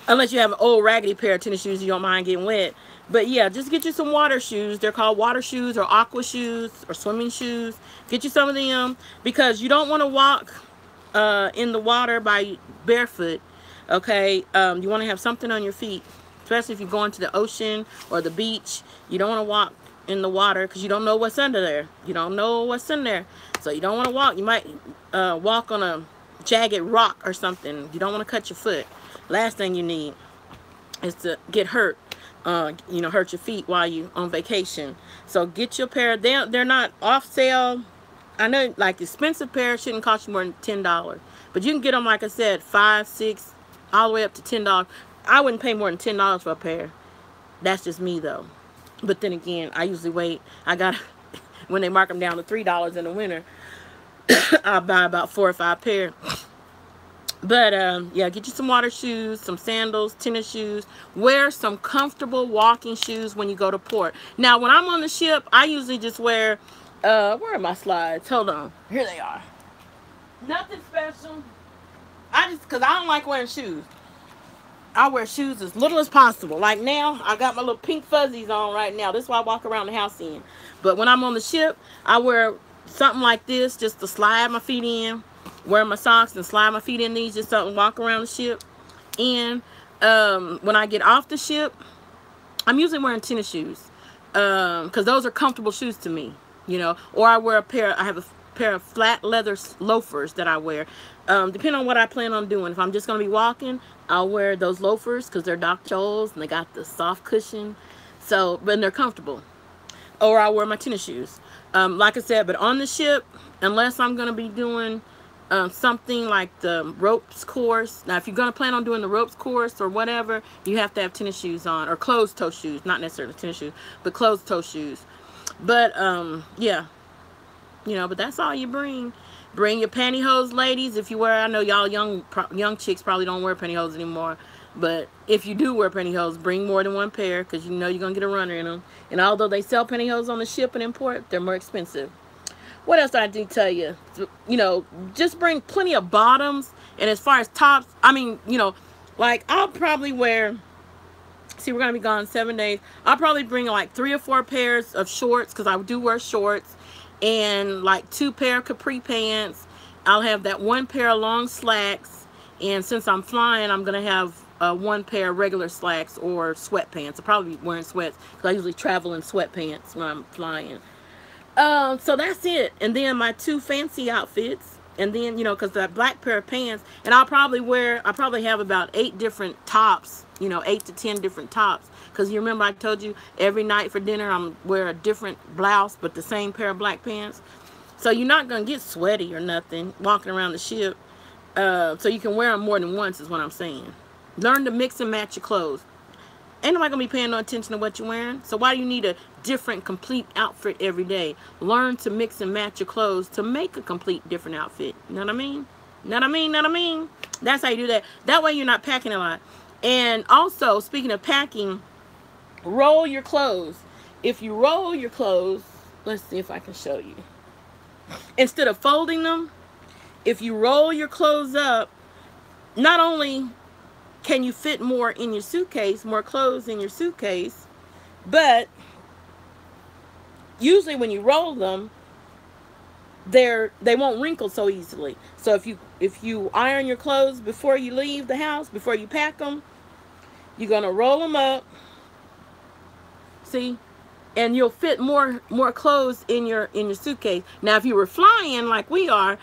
Unless you have an old raggedy pair of tennis shoes, you don't mind getting wet. But yeah, just get you some water shoes. They're called water shoes or aqua shoes or swimming shoes. Get you some of them because you don't want to walk in the water by barefoot, okay? You want to have something on your feet, especially if you're going to the ocean or the beach. You don't want to walk in the water because you don't know what's under there. You don't know what's in there, so you don't want to walk. You might walk on a jagged rock or something. You don't want to cut your foot. Last thing you need is to get hurt, hurt your feet while you on vacation. So get your pair. They're not off sale. I know, like, expensive pair shouldn't cost you more than $10, but you can get them, like I said, $5, $6, all the way up to $10. I wouldn't pay more than $10 for a pair. That's just me though. But then again, I usually wait. When they mark them down to $3 in the winter, I'll buy about 4 or 5 pair. But yeah, get you some water shoes, some sandals, tennis shoes. Wear some comfortable walking shoes when you go to port. Now, when I'm on the ship, I usually just wear, where are my slides? Hold on. Here they are. Nothing special. Because I don't like wearing shoes. I wear shoes as little as possible. Like now, I got my little pink fuzzies on right now. This is why I walk around the house in. But when I'm on the ship, I wear something like this just to slide my feet in. Wear my socks and slide my feet in these just so I can walk around the ship. And when I get off the ship, I'm usually wearing tennis shoes. Because those are comfortable shoes to me. You know, or I wear I have a pair of flat leather loafers that I wear. Depending on what I plan on doing. If I'm just going to be walking, I'll wear those loafers because they're Dr. Scholl's and they got the soft cushion. So, but they're comfortable. Or I'll wear my tennis shoes. Like I said, but on the ship, unless I'm going to be doing something like the ropes course. Now, if you're going to plan on doing the ropes course or whatever, you have to have tennis shoes on. Or closed-toe shoes. Not necessarily tennis shoes, but closed-toe shoes. But, yeah. You know, but that's all you bring. Bring your pantyhose, ladies. If you wear, I know y'all young chicks probably don't wear pantyhose anymore. But if you do wear pantyhose, bring more than one pair because you know you're going to get a runner in them. And although they sell pantyhose on the ship and import, they're more expensive. What else I do tell you? You know, just bring plenty of bottoms. And as far as tops, I mean, you know, like I'll probably wear... See, we're going to be gone 7 days. I'll probably bring like 3 or 4 pairs of shorts because I do wear shorts. And like 2 pair of capri pants. I'll have that 1 pair of long slacks. And since I'm flying, I'm going to have 1 pair of regular slacks or sweatpants. I'll probably be wearing sweats because I usually travel in sweatpants when I'm flying. So that's it. And then my 2 fancy outfits. And then, you know, because that black pair of pants. And I'll probably have about 8 different tops. You know, 8 to 10 different tops. Because you remember I told you every night for dinner I'm wear a different blouse but the same pair of black pants. So you're not going to get sweaty or nothing walking around the ship. So you can wear them more than once is what I'm saying. Learn to mix and match your clothes. Ain't nobody going to be paying no attention to what you're wearing. So why do you need a different complete outfit every day? Learn to mix and match your clothes to make a complete different outfit. You know what I mean? Know what I mean? Know what I mean? That's how you do that. That way you're not packing a lot. And also, speaking of packing... roll your clothes. If you roll your clothes, let's see if I can show you. Instead of folding them, if you roll your clothes up, not only can you fit more in your suitcase, more clothes in your suitcase, but usually when you roll them, they won't wrinkle so easily. So if you iron your clothes before you leave the house, before you pack them, you're gonna roll them up. See, and you'll fit more clothes in your suitcase. Now, if you were flying like we are,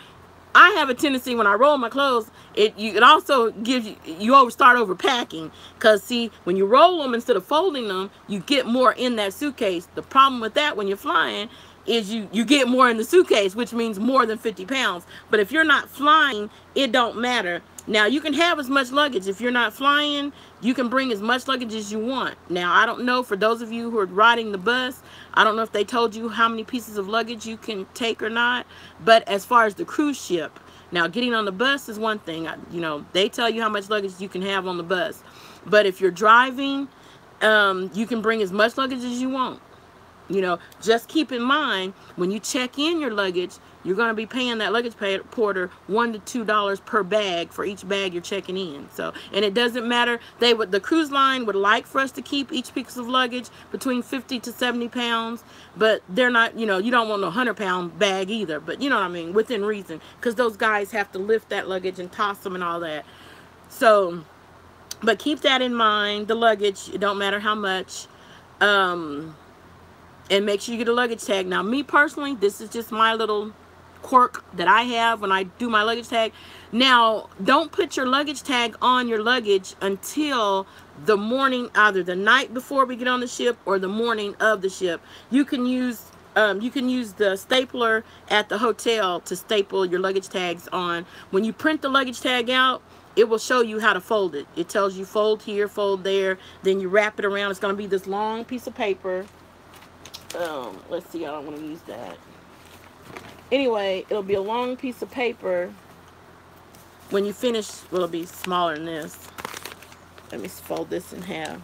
I have a tendency when I roll my clothes, it also gives you start over packing. Because see, when you roll them instead of folding them, you get more in that suitcase. The problem with that when you're flying is you get more in the suitcase, which means more than 50 pounds. But if you're not flying, it don't matter. Now, you can have as much luggage. If you're not flying, you can bring as much luggage as you want. Now, I don't know, for those of you who are riding the bus, I don't know if they told you how many pieces of luggage you can take or not. But as far as the cruise ship, now getting on the bus is one thing. You know, they tell you how much luggage you can have on the bus. But if you're driving, you can bring as much luggage as you want. You know, just keep in mind, when you check in your luggage, you're going to be paying that luggage porter $1 to $2 per bag for each bag you're checking in. So, and it doesn't matter. The cruise line would like for us to keep each piece of luggage between 50 to 70 pounds, but they're not, you know, you don't want a 100-pound bag either, but you know what I mean, within reason, because those guys have to lift that luggage and toss them and all that. So, but keep that in mind, the luggage, it don't matter how much. And make sure you get a luggage tag. Now, me personally, this is just my little quirk that I have when I do my luggage tag. Now, don't put your luggage tag on your luggage until the morning, either the night before we get on the ship or the morning of the ship. You can use the stapler at the hotel to staple your luggage tags on. When you print the luggage tag out, it will show you how to fold it. It tells you fold here, fold there, then you wrap it around. It's going to be this long piece of paper. Let's see, I don't want to use that. Anyway, it'll be a long piece of paper. When you finish, well, it'll be smaller than this. Let me fold this in half.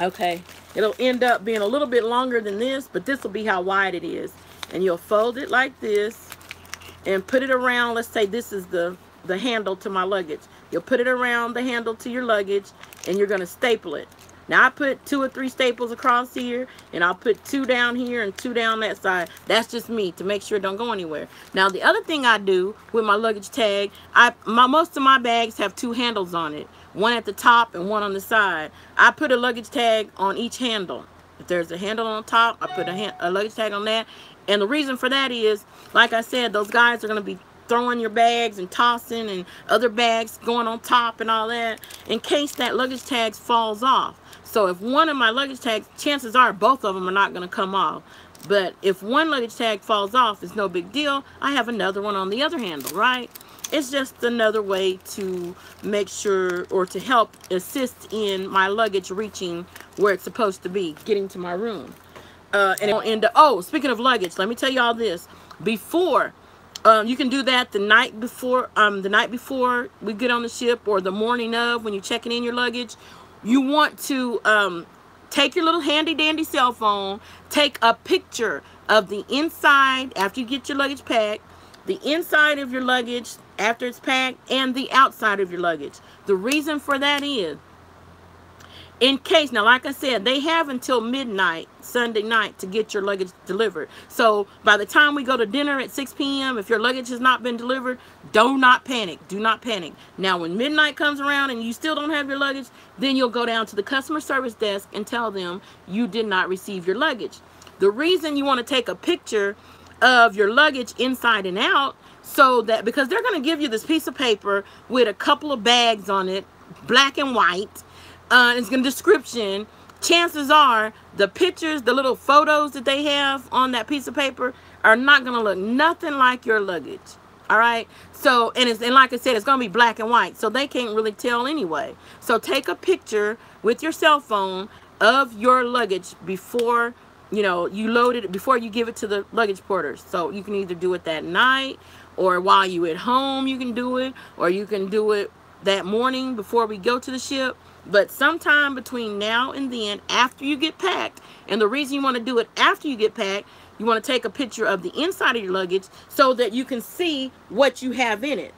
Okay, it'll end up being a little bit longer than this, but this will be how wide it is. And you'll fold it like this. and put it around. Let's say this is the handle to my luggage. You'll put it around the handle to your luggage, and you're going to staple it. Now, I put 2 or 3 staples across here, and I'll put 2 down here and 2 down that side. That's just me to make sure it don't go anywhere. Now, the other thing I do with my luggage tag, most of my bags have 2 handles on it. One at the top and one on the side. I put a luggage tag on each handle. If there's a handle on top, I put a luggage tag on that. And the reason for that is, like I said, those guys are going to be throwing your bags and tossing, and other bags going on top and all that, in case that luggage tag falls off. So if one of my luggage tags, chances are both of them are not going to come off. But if one luggage tag falls off, it's no big deal. I have another one on the other handle, right? It's just another way to make sure, or to help assist in my luggage reaching where it's supposed to be, getting to my room. Oh, speaking of luggage, let me tell you all this. Before, you can do that the night before we get on the ship, or the morning of, when you're checking in your luggage. You want to take your little handy dandy cell phone, take a picture of the inside after you get your luggage packed, the inside of your luggage after it's packed, and the outside of your luggage. The reason for that is, in case, now like I said, they have until midnight Sunday night to get your luggage delivered. So by the time we go to dinner at 6 p.m., if your luggage has not been delivered, do not panic. Do not panic. Now when midnight comes around and you still don't have your luggage, then you'll go down to the customer service desk and tell them you did not receive your luggage. The reason you want to take a picture of your luggage inside and out, so that, because they're going to give you this piece of paper with a couple of bags on it, black and white, it's going to description. Chances are the pictures, the little photos that they have on that piece of paper are not going to look nothing like your luggage. All right. So, and like I said, it's going to be black and white, so they can't really tell anyway. So take a picture with your cell phone of your luggage before, you know, you load it, before you give it to the luggage porters. So you can either do it that night, or while you at home you can do it, or you can do it that morning before we go to the ship. But sometime between now and then, after you get packed, and the reason you want to do it after you get packed, you want to take a picture of the inside of your luggage so that you can see what you have in it.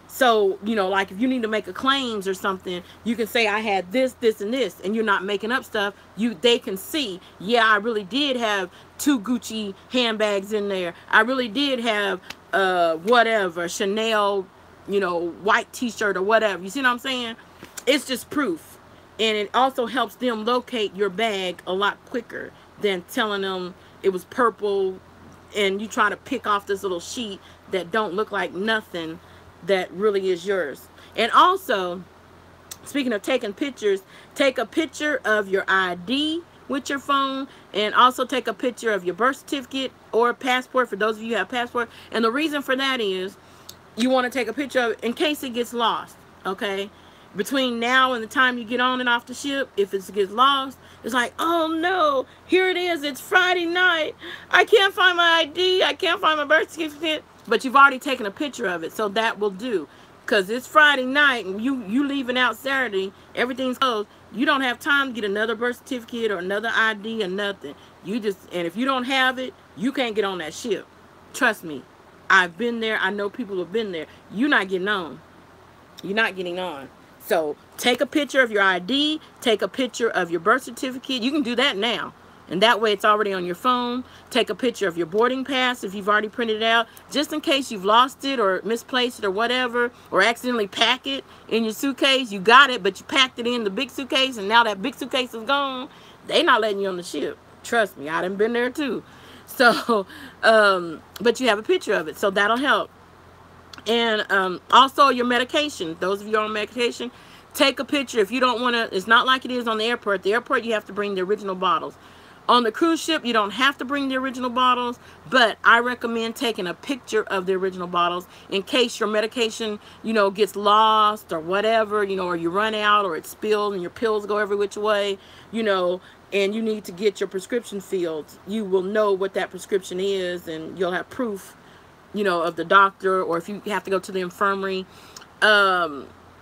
So, you know, like if you need to make a claims or something, you can say, I had this, this, and this, and you're not making up stuff. They can see, yeah, I really did have 2 Gucci handbags in there. I really did have whatever, Chanel, you know, white t-shirt or whatever. You see what I'm saying? It's just proof. And it also helps them locate your bag a lot quicker than telling them it was purple and you try to pick off this little sheet that don't look like nothing that really is yours. And also, speaking of taking pictures, take a picture of your ID with your phone, and also take a picture of your birth certificate or passport for those of you who have passport. And the reason for that is you want to take a picture of it in case it gets lost, okay? Between now and the time you get on and off the ship, if it gets lost, it's like, oh no, here it is, it's Friday night, I can't find my ID, I can't find my birth certificate. But you've already taken a picture of it, so that will do. Because it's Friday night and you leaving out Saturday, everything's closed, you don't have time to get another birth certificate or another ID or nothing. You just, and if you don't have it, you can't get on that ship. Trust me, I've been there, I know people have been there. You're not getting on. You're not getting on. So take a picture of your ID, take a picture of your birth certificate. You can do that now. And that way it's already on your phone. Take a picture of your boarding pass if you've already printed it out, just in case you've lost it or misplaced it or whatever, or accidentally pack it in your suitcase. You got it, but you packed it in the big suitcase, and now that big suitcase is gone. They're not letting you on the ship. Trust me, I done been there too. So, but you have a picture of it, so that'll help. And also your medication. Those of you on medication, take a picture. If you don't want to, it's not like it is on the airport. The airport, you have to bring the original bottles. On the cruise ship, you don't have to bring the original bottles, but I recommend taking a picture of the original bottles in case your medication, you know, gets lost or whatever, you know, or you run out or it spills and your pills go every which way, you know, and you need to get your prescription filled. You will know what that prescription is, and you'll have proof, you know, of the doctor, or if you have to go to the infirmary.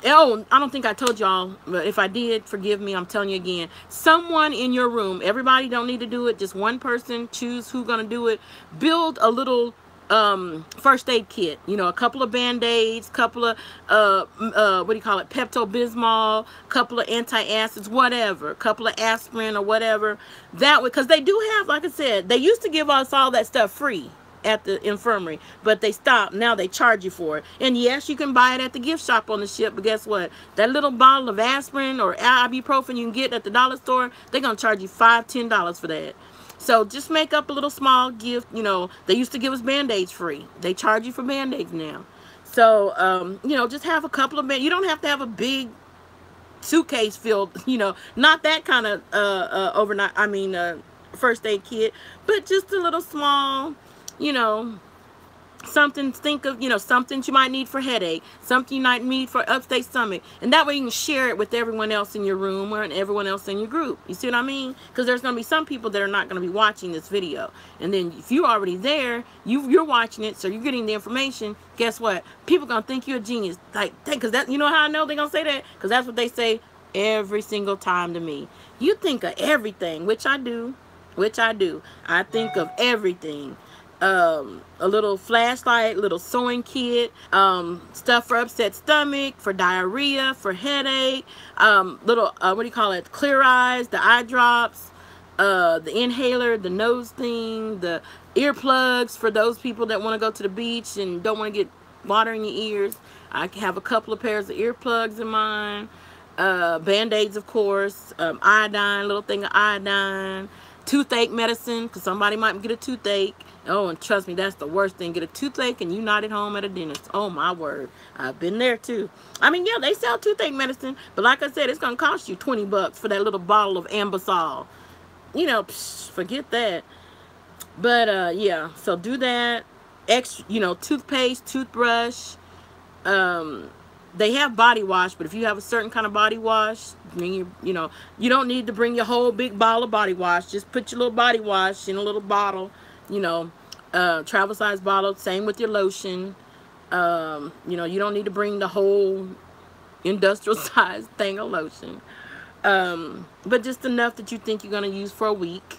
Oh, I don't think I told y'all, but if I did, forgive me, I'm telling you again. Someone in your room, everybody don't need to do it, just one person, choose who's going to do it. Build a little first aid kit, you know, a couple of band-aids, couple of what do you call it, Pepto-Bismol, couple of antacids, whatever, couple of aspirin or whatever. That way, because they do have, like I said, they used to give us all that stuff free at the infirmary, but they stopped. Now they charge you for it. And yes, you can buy it at the gift shop on the ship, but guess what, that little bottle of aspirin or ibuprofen you can get at the dollar store, they're gonna charge you $5–10 for that. So just make up a little small gift. You know, they used to give us band-aids free. They charge you for band-aids now. So, you know, just have a couple of you don't have to have a big suitcase filled, you know, not that kind of overnight, first aid kit, but just a little small, you know, something. Think of, you know, something you might need for headache, something you might need for upstate stomach, and that way you can share it with everyone else in your room or everyone else in your group. You see what I mean? Because there's going to be some people that are not going to be watching this video, and then if you're already there, you're watching it, so you're getting the information. Guess what? People are going to think you're a genius. Like, because that, you know how I know they're going to say that? Because that's what they say every single time to me. You think of everything, which I do. I think of everything. A little flashlight, little sewing kit, stuff for upset stomach, for diarrhea, for headache, little what do you call it, clear eyes, the eye drops, the inhaler, the nose thing, the earplugs for those people that want to go to the beach and don't want to get water in your ears. I have a couple of pairs of earplugs in mine, band-aids, of course, iodine, little thing of iodine, toothache medicine, because somebody might get a toothache. Oh, and trust me, that's the worst thing. Get a toothache and you not at home at a dentist. Oh, my word. I've been there, too. I mean, yeah, they sell toothache medicine, but like I said, it's going to cost you $20 for that little bottle of Ambisol. You know, forget that. But, yeah, so do that. Extra, you know, toothpaste, toothbrush. They have body wash, but if you have a certain kind of body wash, bring your, you know, you don't need to bring your whole big bottle of body wash. Just put your little body wash in a little bottle. You know, travel size bottle. Same with your lotion. You know, you don't need to bring the whole industrial size thing of lotion, but just enough that you think you're going to use for a week.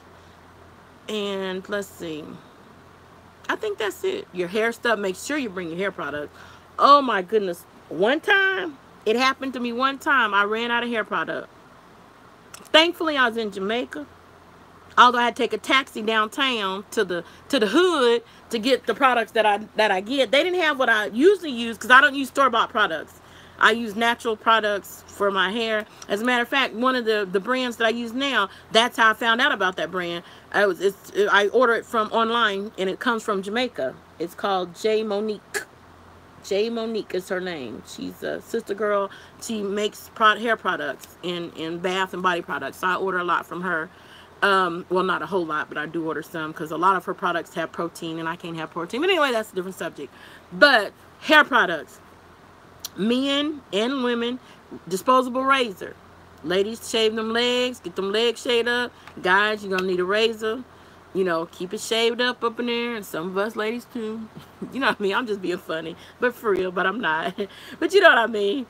And let's see, I think that's it. Your hair stuff, make sure you bring your hair products. Oh my goodness, one time it happened to me. One time I ran out of hair product. Thankfully I was in Jamaica. Although I had to take a taxi downtown to the hood to get the products that I get. They didn't have what I usually use, because I don't use store-bought products. I use natural products for my hair. As a matter of fact, one of the brands that I use now, that's how I found out about that brand. I order it from online, and it comes from Jamaica. It's called J Monique. J Monique is her name. She's a sister girl. She makes hair products and bath and body products. So I order a lot from her. Well, not a whole lot, but I do order some, because a lot of her products have protein and I can't have protein. But anyway, that's a different subject. But hair products, men and women, disposable razor. Ladies, shave them legs, get them legs shaved up. Guys, you're gonna need a razor. You know, keep it shaved up in there, and some of us ladies too. You know what I mean? I'm just being funny, but for real, but I'm not. But you know what I mean?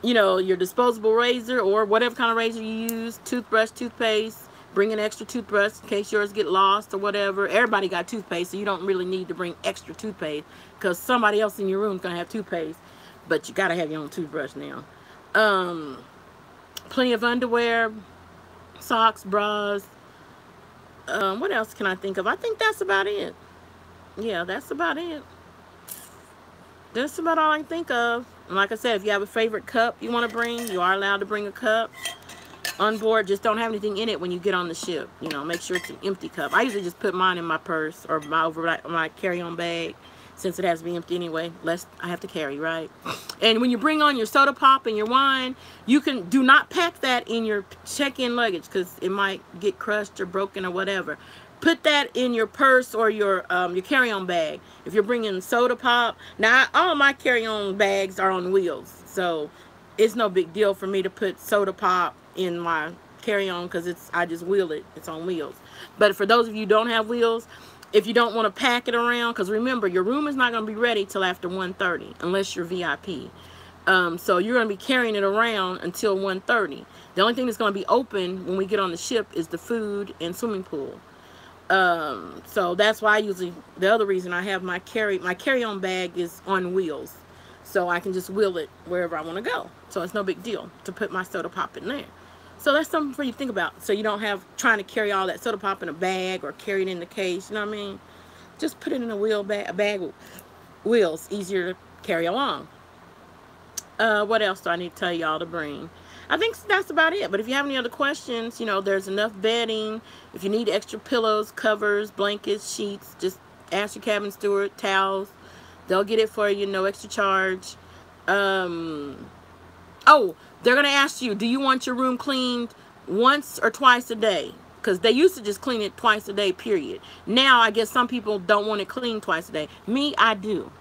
You know, your disposable razor or whatever kind of razor you use, toothbrush, toothpaste. Bring an extra toothbrush in case yours get lost or whatever. Everybody got toothpaste, so you don't really need to bring extra toothpaste, because somebody else in your room is going to have toothpaste. But you got to have your own toothbrush now. Plenty of underwear, socks, bras. What else can I think of? I think that's about it. Yeah, that's about it. That's about all I can think of. And like I said, if you have a favorite cup you want to bring, you are allowed to bring a cup on board. Just don't have anything in it when you get on the ship. You know, make sure it's an empty cup. I usually just put mine in my purse or my carry-on bag, since it has to be empty anyway, lest I have to carry, right? And when you bring on your soda pop and your wine, you do not pack that in your check-in luggage, because it might get crushed or broken or whatever. Put that in your purse or your carry-on bag. If you're bringing soda pop, now all my carry-on bags are on wheels, so it's no big deal for me to put soda pop in my carry-on, because I just wheel it. It's on wheels. But for those of you who don't have wheels, if you don't want to pack it around, because remember, your room is not going to be ready till after 1:30 unless you're VIP. So you're going to be carrying it around until 1:30. The only thing that's going to be open when we get on the ship is the food and swimming pool. So that's why I usually, the other reason I have my carry-on bag is on wheels. So I can just wheel it wherever I want to go. So it's no big deal to put my soda pop in there. So that's something for you to think about. So you don't have trying to carry all that soda pop in a bag or carry it in the case. You know what I mean? Just put it in a bag with wheels. Easier to carry along. What else do I need to tell y'all to bring? I think that's about it. But if you have any other questions, you know, there's enough bedding. If you need extra pillows, covers, blankets, sheets, just ask your cabin steward. Towels, they'll get it for you, no extra charge. Oh, they're going to ask you, do you want your room cleaned once or twice a day? Because they used to just clean it twice a day, period. Now, I guess some people don't want it cleaned twice a day. Me, I do.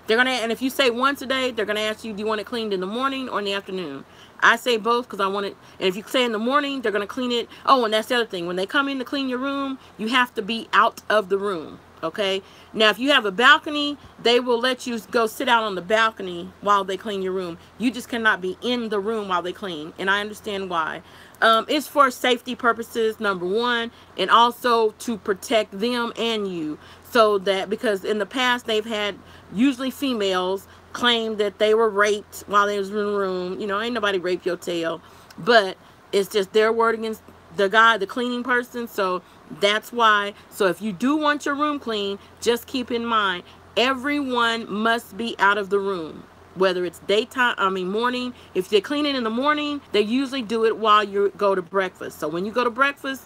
They're gonna, and if you say once a day, they're gonna ask you, do you want it cleaned in the morning or in the afternoon? I say both because I want it. And if you say in the morning, they're gonna clean it. Oh, and that's the other thing. When they come in to clean your room, you have to be out of the room. Okay. Now, if you have a balcony, they will let you go sit out on the balcony while they clean your room. You just cannot be in the room while they clean, and I understand why. It's for safety purposes, number one, and also to protect them and you. So that, because in the past they've had, usually females, claim that they were raped while they was in the room. You know, ain't nobody raped your tail, but it's just their word against the guy, the cleaning person. So that's why. So if you do want your room clean, just keep in mind, everyone must be out of the room. Whether it's daytime, morning. If they clean it in the morning, they usually do it while you go to breakfast. So when you go to breakfast,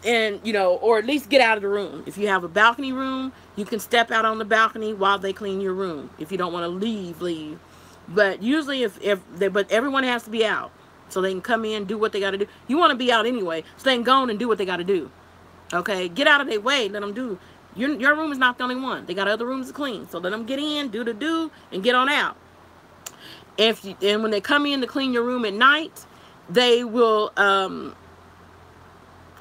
and you know, or at least get out of the room. If you have a balcony room, you can step out on the balcony while they clean your room. If you don't want to leave. But usually, but everyone has to be out so they can come in, do what they got to do. You want to be out anyway, so they can go on and do what they got to do. Okay, get out of their way. Let them do. Your room is not the only one. They got other rooms to clean, so let them get in, do the do, and get on out. And when they come in to clean your room at night, they will.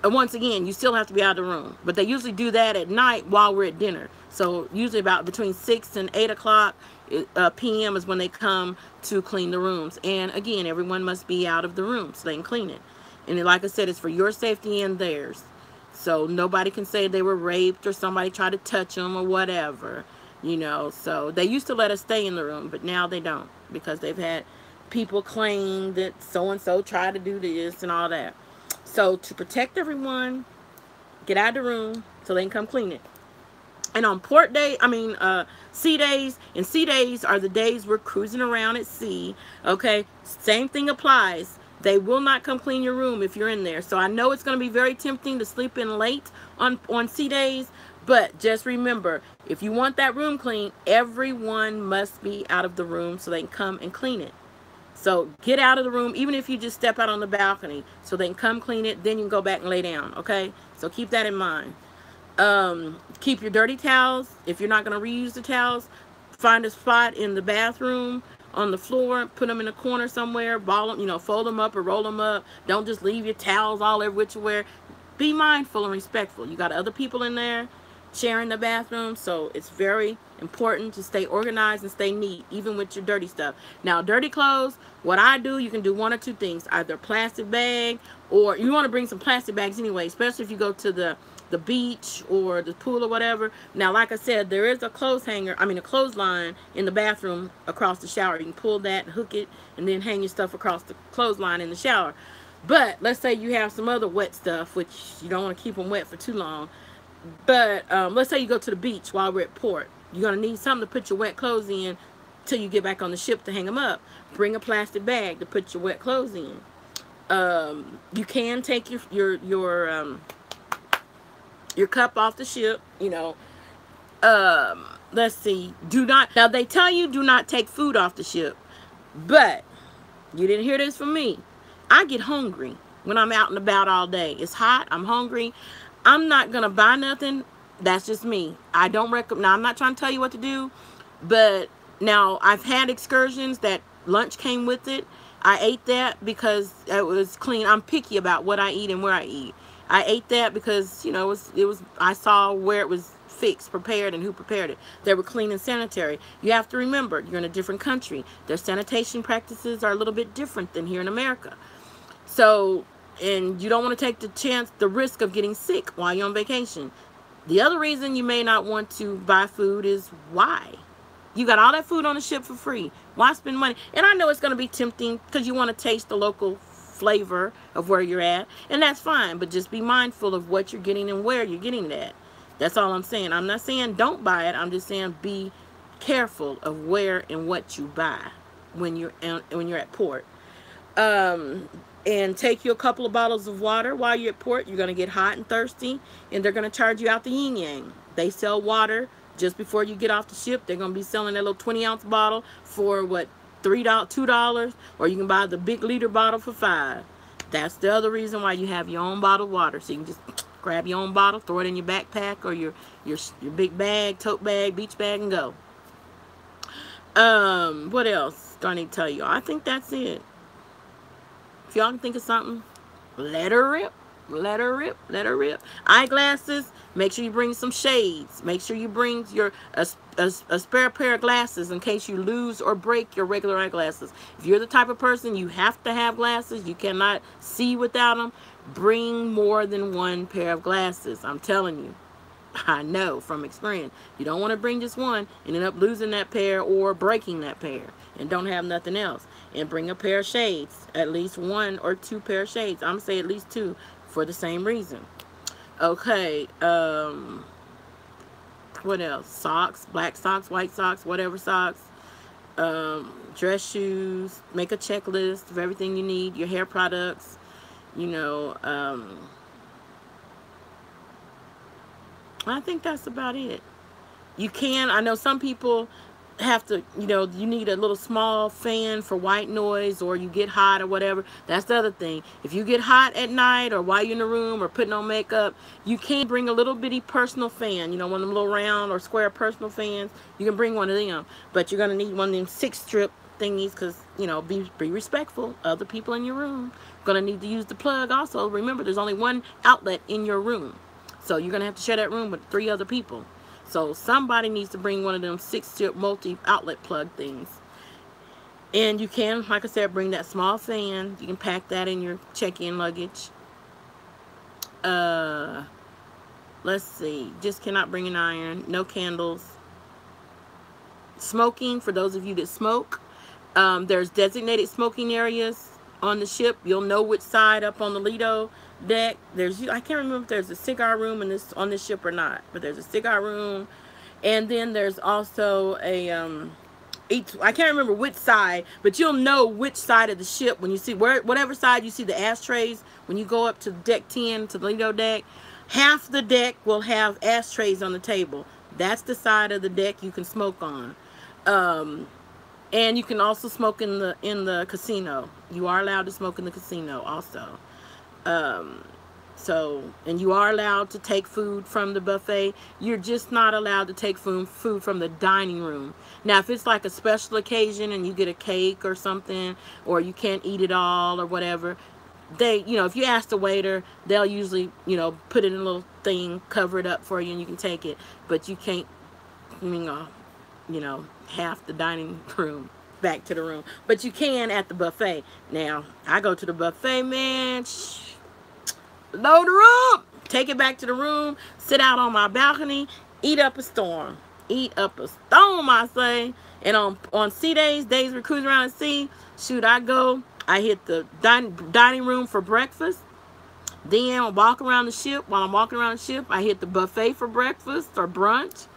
Once again, you still have to be out of the room, but they usually do that at night while we're at dinner. So usually about between 6 and 8 o'clock p.m. is when they come to clean the rooms. And again, everyone must be out of the room so they can clean it. And like I said, it's for your safety and theirs. So nobody can say they were raped or somebody tried to touch them or whatever, you know. So they used to let us stay in the room, but now they don't, because they've had people claim that so-and-so tried to do this and all that. So to protect everyone, get out of the room so they can come clean it. And on port day, sea days, and sea days are the days we're cruising around at sea, okay? Same thing applies. They will not come clean your room if you're in there. So I know it's going to be very tempting to sleep in late on sea days, but just remember, if you want that room clean, everyone must be out of the room so they can come and clean it. So get out of the room, even if you just step out on the balcony, so they can come clean it. Then you can go back and lay down, okay? So keep that in mind. Keep your dirty towels. If you're not going to reuse the towels, find a spot in the bathroom, on the floor, put them in a corner somewhere, ball them, you know, fold them up or roll them up. Don't just leave your towels all everywhere. Be mindful and respectful. You got other people in there sharing the bathroom, so it's very important to stay organized and stay neat, even with your dirty stuff. Now, dirty clothes, what I do, you can do one or two things. Either a plastic bag, or you want to bring some plastic bags anyway, especially if you go to the beach or the pool or whatever. Now, like I said, there is a a clothesline in the bathroom across the shower. You can pull that, hook it, and then hang your stuff across the clothesline in the shower. But let's say you have some other wet stuff, which you don't want to keep them wet for too long. But let's say you go to the beach while we're at port. You're going to need something to put your wet clothes in till you get back on the ship to hang them up. Bring a plastic bag to put your wet clothes in. You can take your cup off the ship, you know. Let's see. Now they tell you do not take food off the ship. But you didn't hear this from me. I get hungry when I'm out and about all day. It's hot. I'm hungry. I'm not going to buy nothing. That's just me. I don't recommend. Now, I'm not trying to tell you what to do, but now I've had excursions that lunch came with it. I ate that because it was clean. I'm picky about what I eat and where I eat. I ate that because, you know, it was I saw where it was fixed, prepared, and who prepared it. They were clean and sanitary. You have to remember, you're in a different country. Their sanitation practices are a little bit different than here in America. So And you don't want to take the risk of getting sick while you're on vacation. The other reason you may not want to buy food is why? You got all that food on the ship for free. Why spend money? And I know it's going to be tempting because you want to taste the local flavor of where you're at. And that's fine. But just be mindful of what you're getting and where you're getting it at. That's all I'm saying. I'm not saying don't buy it. I'm just saying be careful of where and what you buy when you're at port. And take you a couple of bottles of water while you're at port. You're going to get hot and thirsty, and they're going to charge you out the yin yang. They sell water just before you get off the ship. They're going to be selling that little 20-ounce bottle for what, $3, $2, or you can buy the big liter bottle for $5. That's the other reason why you have your own bottled water. So you can just grab your own bottle, throw it in your backpack or your big bag, tote bag, beach bag, and go. What else do I need to tell you? I think that's it. If y'all can think of something, let her rip. Let her rip. Let her rip. Eyeglasses. Make sure you bring some shades. Make sure you bring a spare pair of glasses in case you lose or break your regular eyeglasses. If you're the type of person you have to have glasses, you cannot see without them, bring more than one pair of glasses. I'm telling you. I know from experience. You don't want to bring just one and end up losing that pair or breaking that pair and don't have nothing else. And bring a pair of shades, at least 1 or 2 pair of shades. I'm going to say at least 2 for the same reason. Okay, what else? Socks, black socks, white socks, whatever socks. Dress shoes. Make a checklist of everything you need. Your hair products, you know. I think that's about it. You can, I know some people have to, you know, you need a little small fan for white noise, or you get hot or whatever. That's the other thing. If you get hot at night or while you're in the room or putting on makeup, you can bring a little bitty personal fan, you know, one of them little round or square personal fans. You can bring one of them, but you're going to need one of them 6-strip thingies because, you know, be respectful. Other people in your room going to need to use the plug also. Remember, there's only one outlet in your room. So you're going to have to share that room with 3 other people. So somebody needs to bring one of them 6-strip multi-outlet plug things. And you can, like I said, bring that small fan. You can pack that in your check-in luggage. Let's see. Just cannot bring an iron. No candles. Smoking, for those of you that smoke. There's designated smoking areas on the ship. You'll know which side up on the Lido deck. I can't remember if there's a cigar room on this ship or not, but there's a cigar room, and then there's also a I can't remember which side, but you'll know which side of the ship when you see whatever side you see the ashtrays. When you go up to deck 10 to the Lido deck, half the deck will have ashtrays on the table. That's the side of the deck you can smoke on. And you can also smoke in the casino. You are allowed to smoke in the casino also. And you are allowed to take food from the buffet. You're just not allowed to take food from the dining room. Now, if it's like a special occasion and you get a cake or something, or you can't eat it all or whatever, if you ask the waiter, they'll usually, put it in a little thing, cover it up for you, and you can take it. But you can't, half the dining room back to the room. But you can at the buffet. Now, I go to the buffet, man. Load her up, take it back to the room, sit out on my balcony, eat up a storm. Eat up a storm, I say. And on sea days we're cruising around the sea, shoot, I hit the dining room for breakfast. Then I walk around the ship. While I'm walking around the ship, I hit the buffet for breakfast or brunch.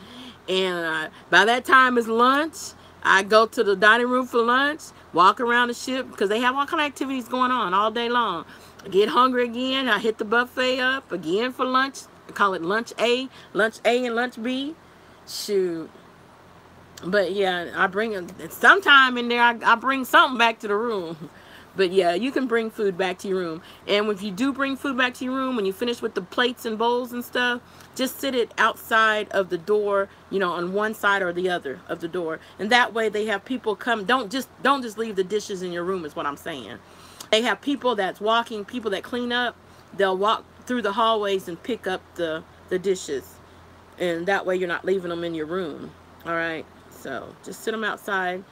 And by that time it's lunch. I go to the dining room for lunch, walk around the ship, because they have all kind of activities going on all day long. I get hungry again, I hit the buffet up again for lunch. I call it lunch A and lunch B. Shoot. But yeah, I bring sometime in there, I bring something back to the room. But yeah, you can bring food back to your room. And if you do bring food back to your room, when you finish with the plates and bowls and stuff, just sit it outside of the door, on one side or the other of the door. And that way they have people come. Don't just leave the dishes in your room is what I'm saying. They have people that's walking, people that clean up. They'll walk through the hallways and pick up the dishes. And that way you're not leaving them in your room. All right. So just sit them outside.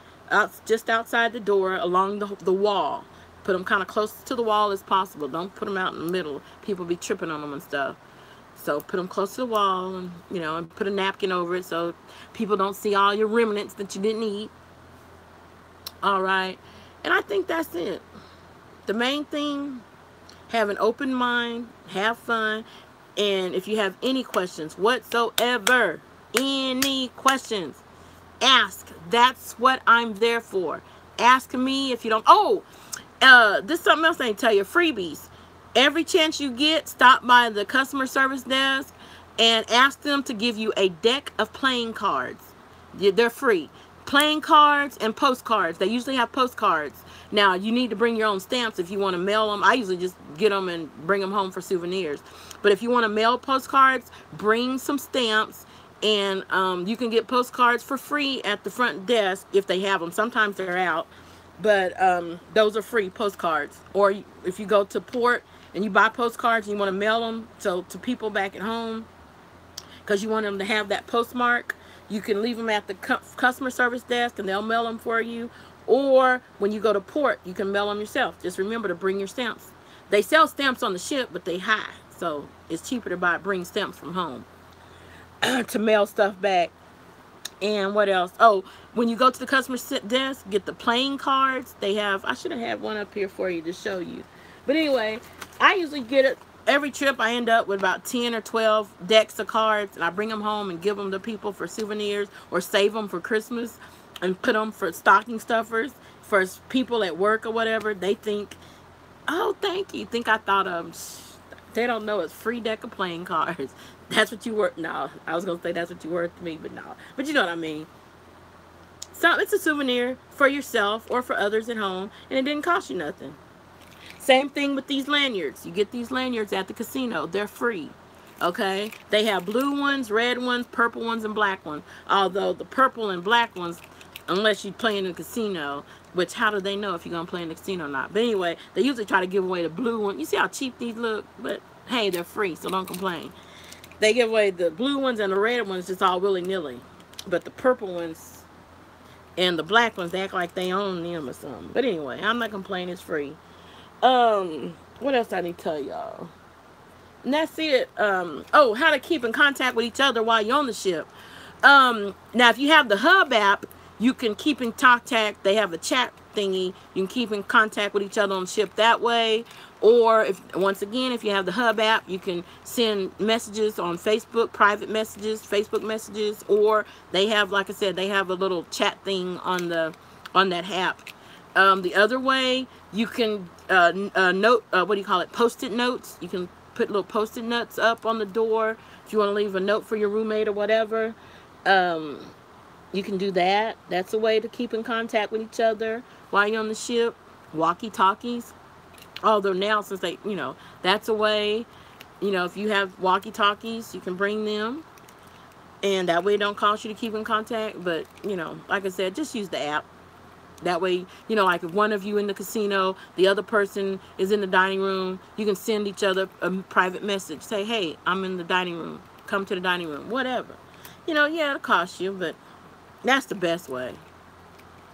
Just outside the door along the wall. Put them kind of close to the wall as possible. Don't put them out in the middle. People be tripping on them and stuff. So put them close to the wall, and and put a napkin over it so people don't see all your remnants that you didn't eat. All right, and I think that's it. The main thing, have an open mind, have fun, and if you have any questions whatsoever, any questions, ask. That's what I'm there for. Ask me if you don't. Oh, this is something else I ain't tell you. Freebies. Every chance you get, stop by the customer service desk and ask them to give you a deck of playing cards. They're free. Playing cards and postcards. They usually have postcards. Now, you need to bring your own stamps if you want to mail them. I usually just get them and bring them home for souvenirs. But if you want to mail postcards, bring some stamps. And you can get postcards for free at the front desk if they have them. Sometimes they're out. But those are free postcards. Or if you go to port and you buy postcards and you want to mail them to people back at home because you want them to have that postmark, you can leave them at the customer service desk and they'll mail them for you. Or when you go to port, you can mail them yourself. Just remember to bring your stamps. They sell stamps on the ship, but they high. So it's cheaper to bring stamps from home to mail stuff back. And what else? Oh, when you go to the customer desk, get the playing cards. They have, I should have had one up here for you to show you. But anyway, I usually get it. Every trip I end up with about 10 or 12 decks of cards, and I bring them home and give them to people for souvenirs or save them for Christmas and put them for stocking stuffers for people at work or whatever. They think, oh, thank you. Think I thought of, they don't know it's free deck of playing cards. That's what you worth. No, I was going to say that's what you worth to me, but no. But you know what I mean. So it's a souvenir for yourself or for others at home, and it didn't cost you nothing. Same thing with these lanyards. You get these lanyards at the casino. They're free. Okay? They have blue ones, red ones, purple ones, and black ones. Although the purple and black ones, unless you play in a casino, which how do they know if you're going to play in the casino or not? But anyway, they usually try to give away the blue one. You see how cheap these look? But hey, they're free, so don't complain. They give away the blue ones and the red ones just all willy-nilly. But the purple ones and the black ones, they act like they own them or something. But anyway, I'm not complaining. It's free. What else I need to tell y'all? And that's it. Oh, how to keep in contact with each other while you're on the ship. Now, if you have the Hub app, you can keep in contact. They have a chat thingy. You can keep in contact with each other on the ship that way. Or, once again, if you have the Hub app, you can send messages on Facebook, private messages, Facebook messages. Or they have, like I said, they have a little chat thing on that app. The other way, you can post-it notes. You can put little post-it notes up on the door if you want to leave a note for your roommate or whatever. You can do that. That's a way to keep in contact with each other while you're on the ship. Walkie-talkies. Although now, since they, that's a way. If you have walkie-talkies, you can bring them. And that way it don't cost you to keep in contact. But, like I said, just use the app. That way, like if one of you in the casino, the other person is in the dining room, you can send each other a private message. Say, hey, I'm in the dining room. Come to the dining room. Whatever. Yeah, it'll cost you, but that's the best way.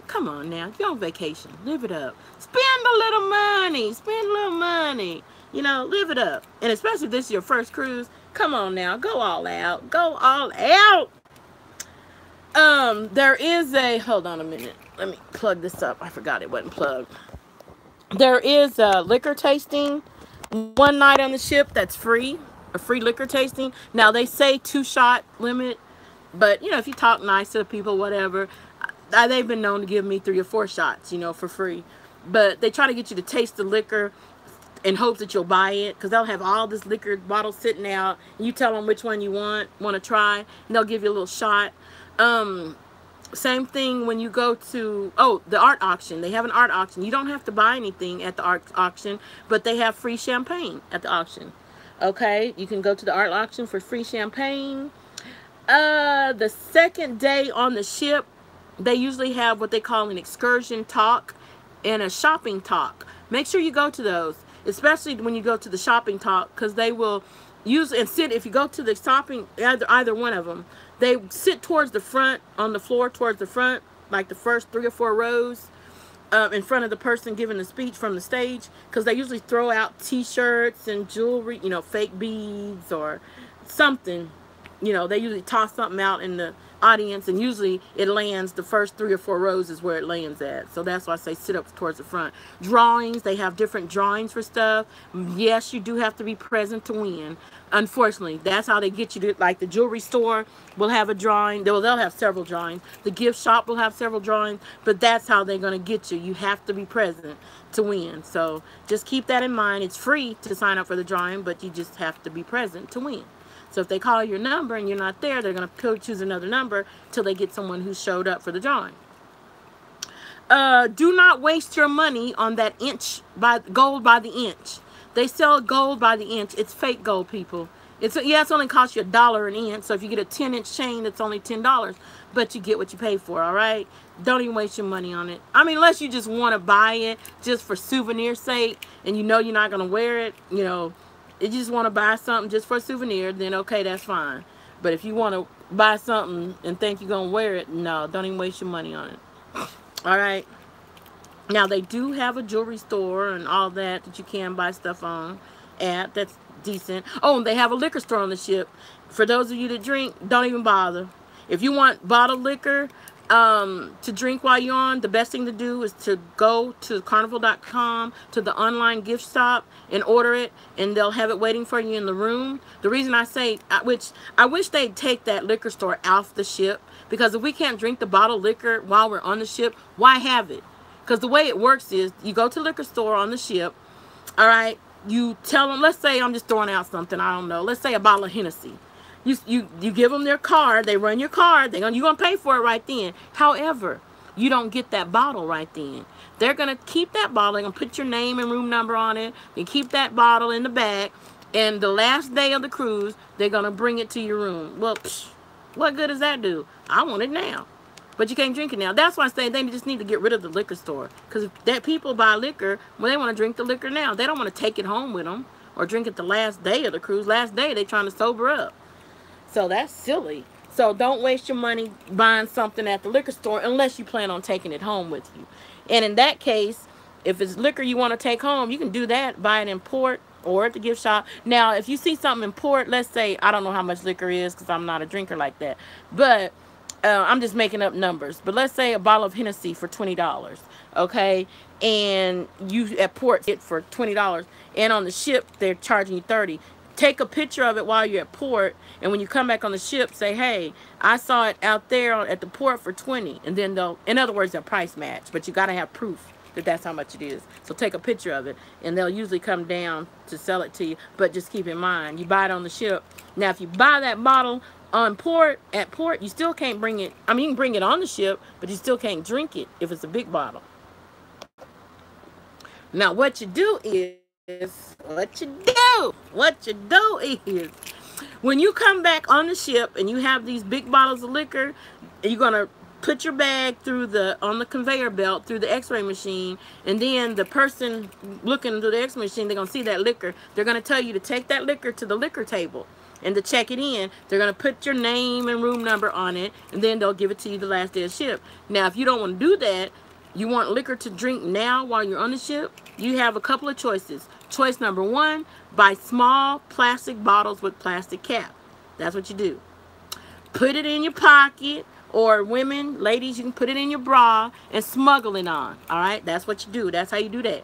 Come on now. If you're on vacation, live it up. Spend a little money. Spend a little money. Live it up. And especially if this is your first cruise, come on now. Go all out. Go all out. There is a, hold on a minute. Let me plug this up. I forgot it wasn't plugged. There is a liquor tasting one night on the ship that's free. A free liquor tasting. Now, they say 2-shot limit. But, if you talk nice to the people, whatever, they've been known to give me 3 or 4 shots, for free. But they try to get you to taste the liquor in hopes that you'll buy it. Because they'll have all this liquor bottle sitting out. And you tell them which one you want to try. And they'll give you a little shot. Same thing when you go to, the art auction. They have an art auction. You don't have to buy anything at the art auction, but they have free champagne at the auction. Okay, you can go to the art auction for free champagne. The second day on the ship, they usually have what they call an excursion talk and a shopping talk. Make sure you go to those, especially when you go to the shopping talk, because they will use and sit. If you go to the shopping, either one of them, they sit towards the front, on the floor towards the front, like the first 3 or 4 rows. in front of the person giving the speech from the stage, because they usually throw out t-shirts and jewelry, you know, fake beads or something. You know, they usually toss something out in the audience, and usually it lands, the first 3 or 4 rows is where it lands at. So that's why I say sit up towards the front. Drawings, they have different drawings for stuff. Yes, you do have to be present to win. Unfortunately, that's how they get you to, like the jewelry store will have a drawing. They'll have several drawings. The gift shop will have several drawings, but that's how they're going to get you. You have to be present to win. So just keep that in mind. It's free to sign up for the drawing, but you just have to be present to win. So if they call your number and you're not there, they're going to choose another number till they get someone who showed up for the drawing. Do not waste your money on that gold by the inch. They sell gold by the inch. It's fake gold, people. It's only cost you $1 an inch. So if you get a 10-inch chain, it's only $10. But you get what you pay for, all right? Don't even waste your money on it. I mean, unless you just want to buy it just for souvenir sake and you know you're not going to wear it, you know, if you just want to buy something just for a souvenir, then okay, that's fine. But if you want to buy something and think you're going to wear it, no, don't even waste your money on it. All right. Now, they do have a jewelry store and all that you can buy stuff on at. That's decent. Oh, and they have a liquor store on the ship. For those of you that drink, don't even bother. If you want bottled liquor to drink while you're on, the best thing to do is to go to carnival.com, to the online gift shop, and order it, and they'll have it waiting for you in the room. The reason I say, which I wish they'd take that liquor store off the ship, because if we can't drink the bottled liquor while we're on the ship, why have it? Because the way it works is, you go to the liquor store on the ship, all right, you tell them, let's say I'm just throwing out something, I don't know, let's say a bottle of Hennessy. You give them their card, they run your card, you're going to pay for it right then. However, you don't get that bottle right then. They're going to keep that bottle, they're going to put your name and room number on it, and keep that bottle in the bag, and the last day of the cruise, they're going to bring it to your room. Well, what good does that do? I want it now. But you can't drink it now. That's why I say they just need to get rid of the liquor store. Because if people buy liquor, well, they want to drink the liquor now. They don't want to take it home with them or drink it the last day of the cruise. Last day, they're trying to sober up. So that's silly. So don't waste your money buying something at the liquor store unless you plan on taking it home with you. And in that case, if it's liquor you want to take home, you can do that. Buy it in port or at the gift shop. Now, if you see something in port, let's say, I don't know how much liquor is because I'm not a drinker like that. But I'm just making up numbers. But let's say a bottle of Hennessy for $20, okay? And you at port get for $20. And on the ship, they're charging you $30. Take a picture of it while you're at port, and when you come back on the ship, say, hey, I saw it out there at the port for $20. And then they'll, in other words, they'll price match. But you got to have proof that that's how much it is. So take a picture of it, and they'll usually come down to sell it to you. But just keep in mind, you buy it on the ship. Now, if you buy that bottle on port, at port, you still can't bring it. I mean, you can bring it on the ship, but you still can't drink it if it's a big bottle. Now, what you do is, when you come back on the ship and you have these big bottles of liquor, you're going to put your bag on the conveyor belt through the x-ray machine, and then the person looking through the x-ray machine, they're going to see that liquor. They're going to tell you to take that liquor to the liquor table and to check it in. They're going to put your name and room number on it, and then they'll give it to you the last day of ship. Now, if you don't want to do that, you want liquor to drink now while you're on the ship, you have a couple of choices. Choice number one, buy small plastic bottles with plastic cap. That's what you do. Put it in your pocket, or women, ladies, you can put it in your bra and smuggle it on. All right, that's what you do. That's how you do that.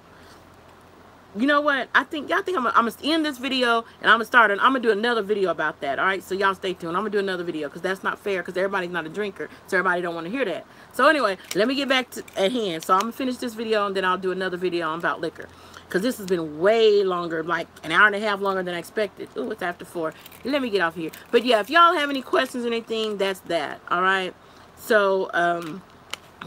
You know what? I think I'm gonna end this video, and I'm gonna do another video about that. All right, so y'all stay tuned. I'm gonna do another video because that's not fair, because everybody's not a drinker, so everybody don't want to hear that. So anyway, let me get back at hand. So I'm gonna finish this video, and then I'll do another video about liquor, because this has been way longer, like an hour and a half longer than I expected. Ooh, it's after 4. Let me get off here. But yeah, if y'all have any questions or anything, that's that. All right. So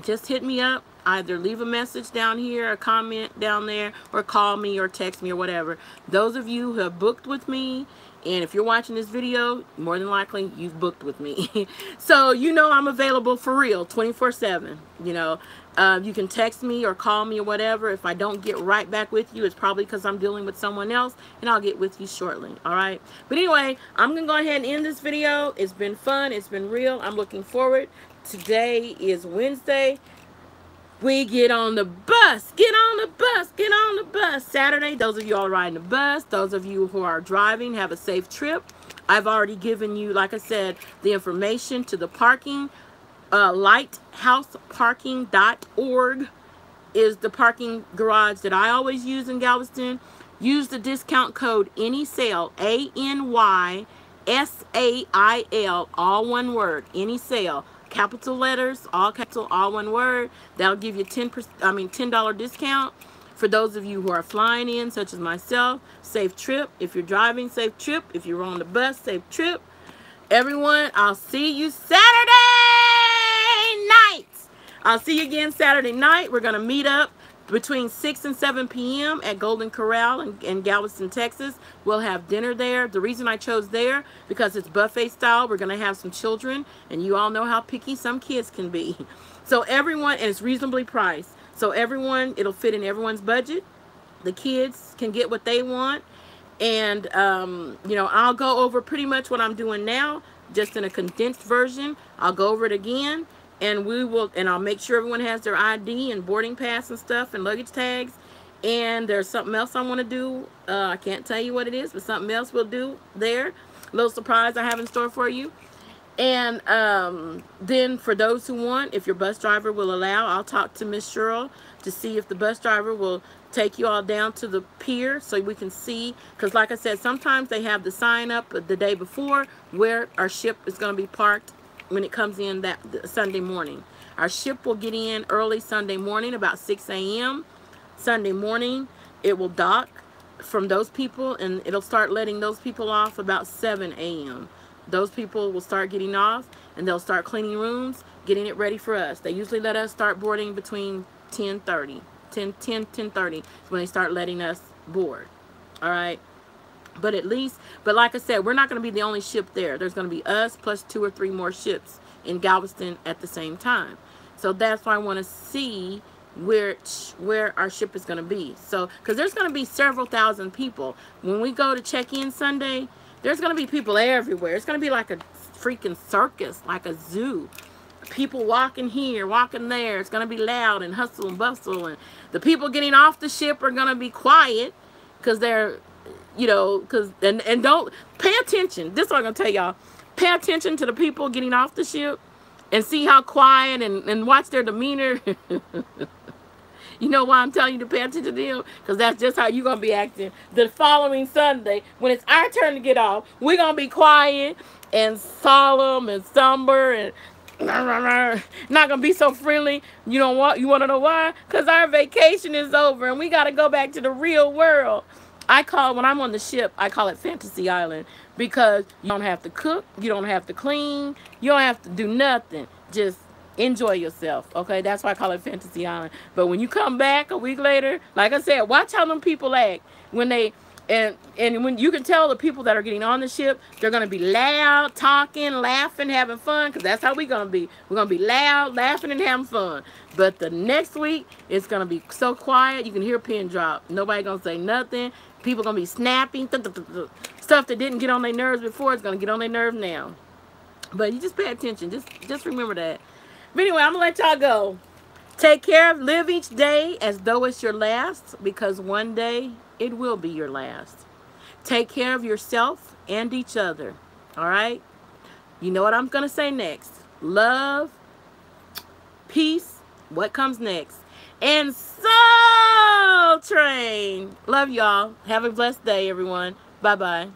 just hit me up. Either leave a message down here, a comment down there, or call me or text me or whatever. Those of you who have booked with me, and if you're watching this video, more than likely you've booked with me. So you know I'm available for real, 24/7. You know, you can text me or call me or whatever. If I don't get right back with you, it's probably because I'm dealing with someone else, and I'll get with you shortly. All right. But anyway, I'm gonna go ahead and end this video. It's been fun. It's been real. I'm looking forward. Today is Wednesday. We get on the bus. Get on the bus. Get on the bus. Saturday, those of you all riding the bus, those of you who are driving, have a safe trip. I've already given you, like I said, the information to the parking. Lighthouseparking.org is the parking garage that I always use in Galveston. Use the discount code ANYSALE, ANYSAIL, all one word, ANYSALE, capital letters, all capital, all one word. That'll give you $10 discount for those of you who are flying in, such as myself. Safe trip. If you're driving, safe trip. If you're on the bus, safe trip. Everyone, I'll see you Saturday night. I'll see you again Saturday night. We're going to meet up between 6 and 7 p.m. at Golden Corral in Galveston, Texas. We'll have dinner there. The reason I chose there, because it's buffet style. We're going to have some children, and you all know how picky some kids can be. So everyone, and it's reasonably priced. So everyone, it'll fit in everyone's budget. The kids can get what they want. And, you know, I'll go over pretty much what I'm doing now, just in a condensed version. I'll go over it again. And I'll make sure everyone has their ID and boarding pass and stuff and luggage tags. And there's something else I want to do. I can't tell you what it is, but something else we'll do there. A little surprise I have in store for you. And then for those who want, if your bus driver will allow, I'll talk to Miss Cheryl to see if the bus driver will take you all down to the pier so we can see. Because like I said, sometimes they have the sign up the day before where our ship is going to be parked when it comes in that Sunday morning. Our ship will get in early Sunday morning, about 6 a.m. Sunday morning, it will dock from those people, and it'll start letting those people off about 7 a.m. Those people will start getting off, and they'll start cleaning rooms, getting it ready for us. They usually let us start boarding between 10:30 is when they start letting us board. All right. But like I said, we're not going to be the only ship there. There's going to be us plus 2 or 3 more ships in Galveston at the same time. So that's why I want to see where our ship is going to be. So, because there's going to be several thousand people. When we go to check in Sunday, there's going to be people everywhere. It's going to be like a freaking circus, like a zoo. People walking here, walking there. It's going to be loud and hustle and bustle. And the people getting off the ship are going to be quiet because they're, you know, and don't pay attention. This is what I'm going to tell y'all. Pay attention to the people getting off the ship and see how quiet and watch their demeanor. You know why I'm telling you to pay attention to them? Because that's just how you're going to be acting the following Sunday. When it's our turn to get off, we're going to be quiet and solemn and somber and not going to be so friendly. You know what? You want to know why? Because our vacation is over and we got to go back to the real world. When I'm on the ship, I call it Fantasy Island, because you don't have to cook, you don't have to clean, you don't have to do nothing. Just enjoy yourself, okay? That's why I call it Fantasy Island. But when you come back a week later, like I said, watch how them people act when they, and when you can tell the people that are getting on the ship, they're going to be loud, talking, laughing, having fun, because that's how we're going to be. We're going to be loud, laughing, and having fun. But the next week, it's going to be so quiet, you can hear a pin drop. Nobody going to say nothing. People going to be snapping. Stuff that didn't get on their nerves before is going to get on their nerves now. But you just pay attention. Just remember that. But anyway, I'm going to let y'all go. Take care. Live each day as though it's your last, because one day it will be your last. Take care of yourself and each other. All right? You know what I'm going to say next. Love, peace, what comes next? And Soul Train. Love y'all. Have a blessed day, everyone. Bye-bye.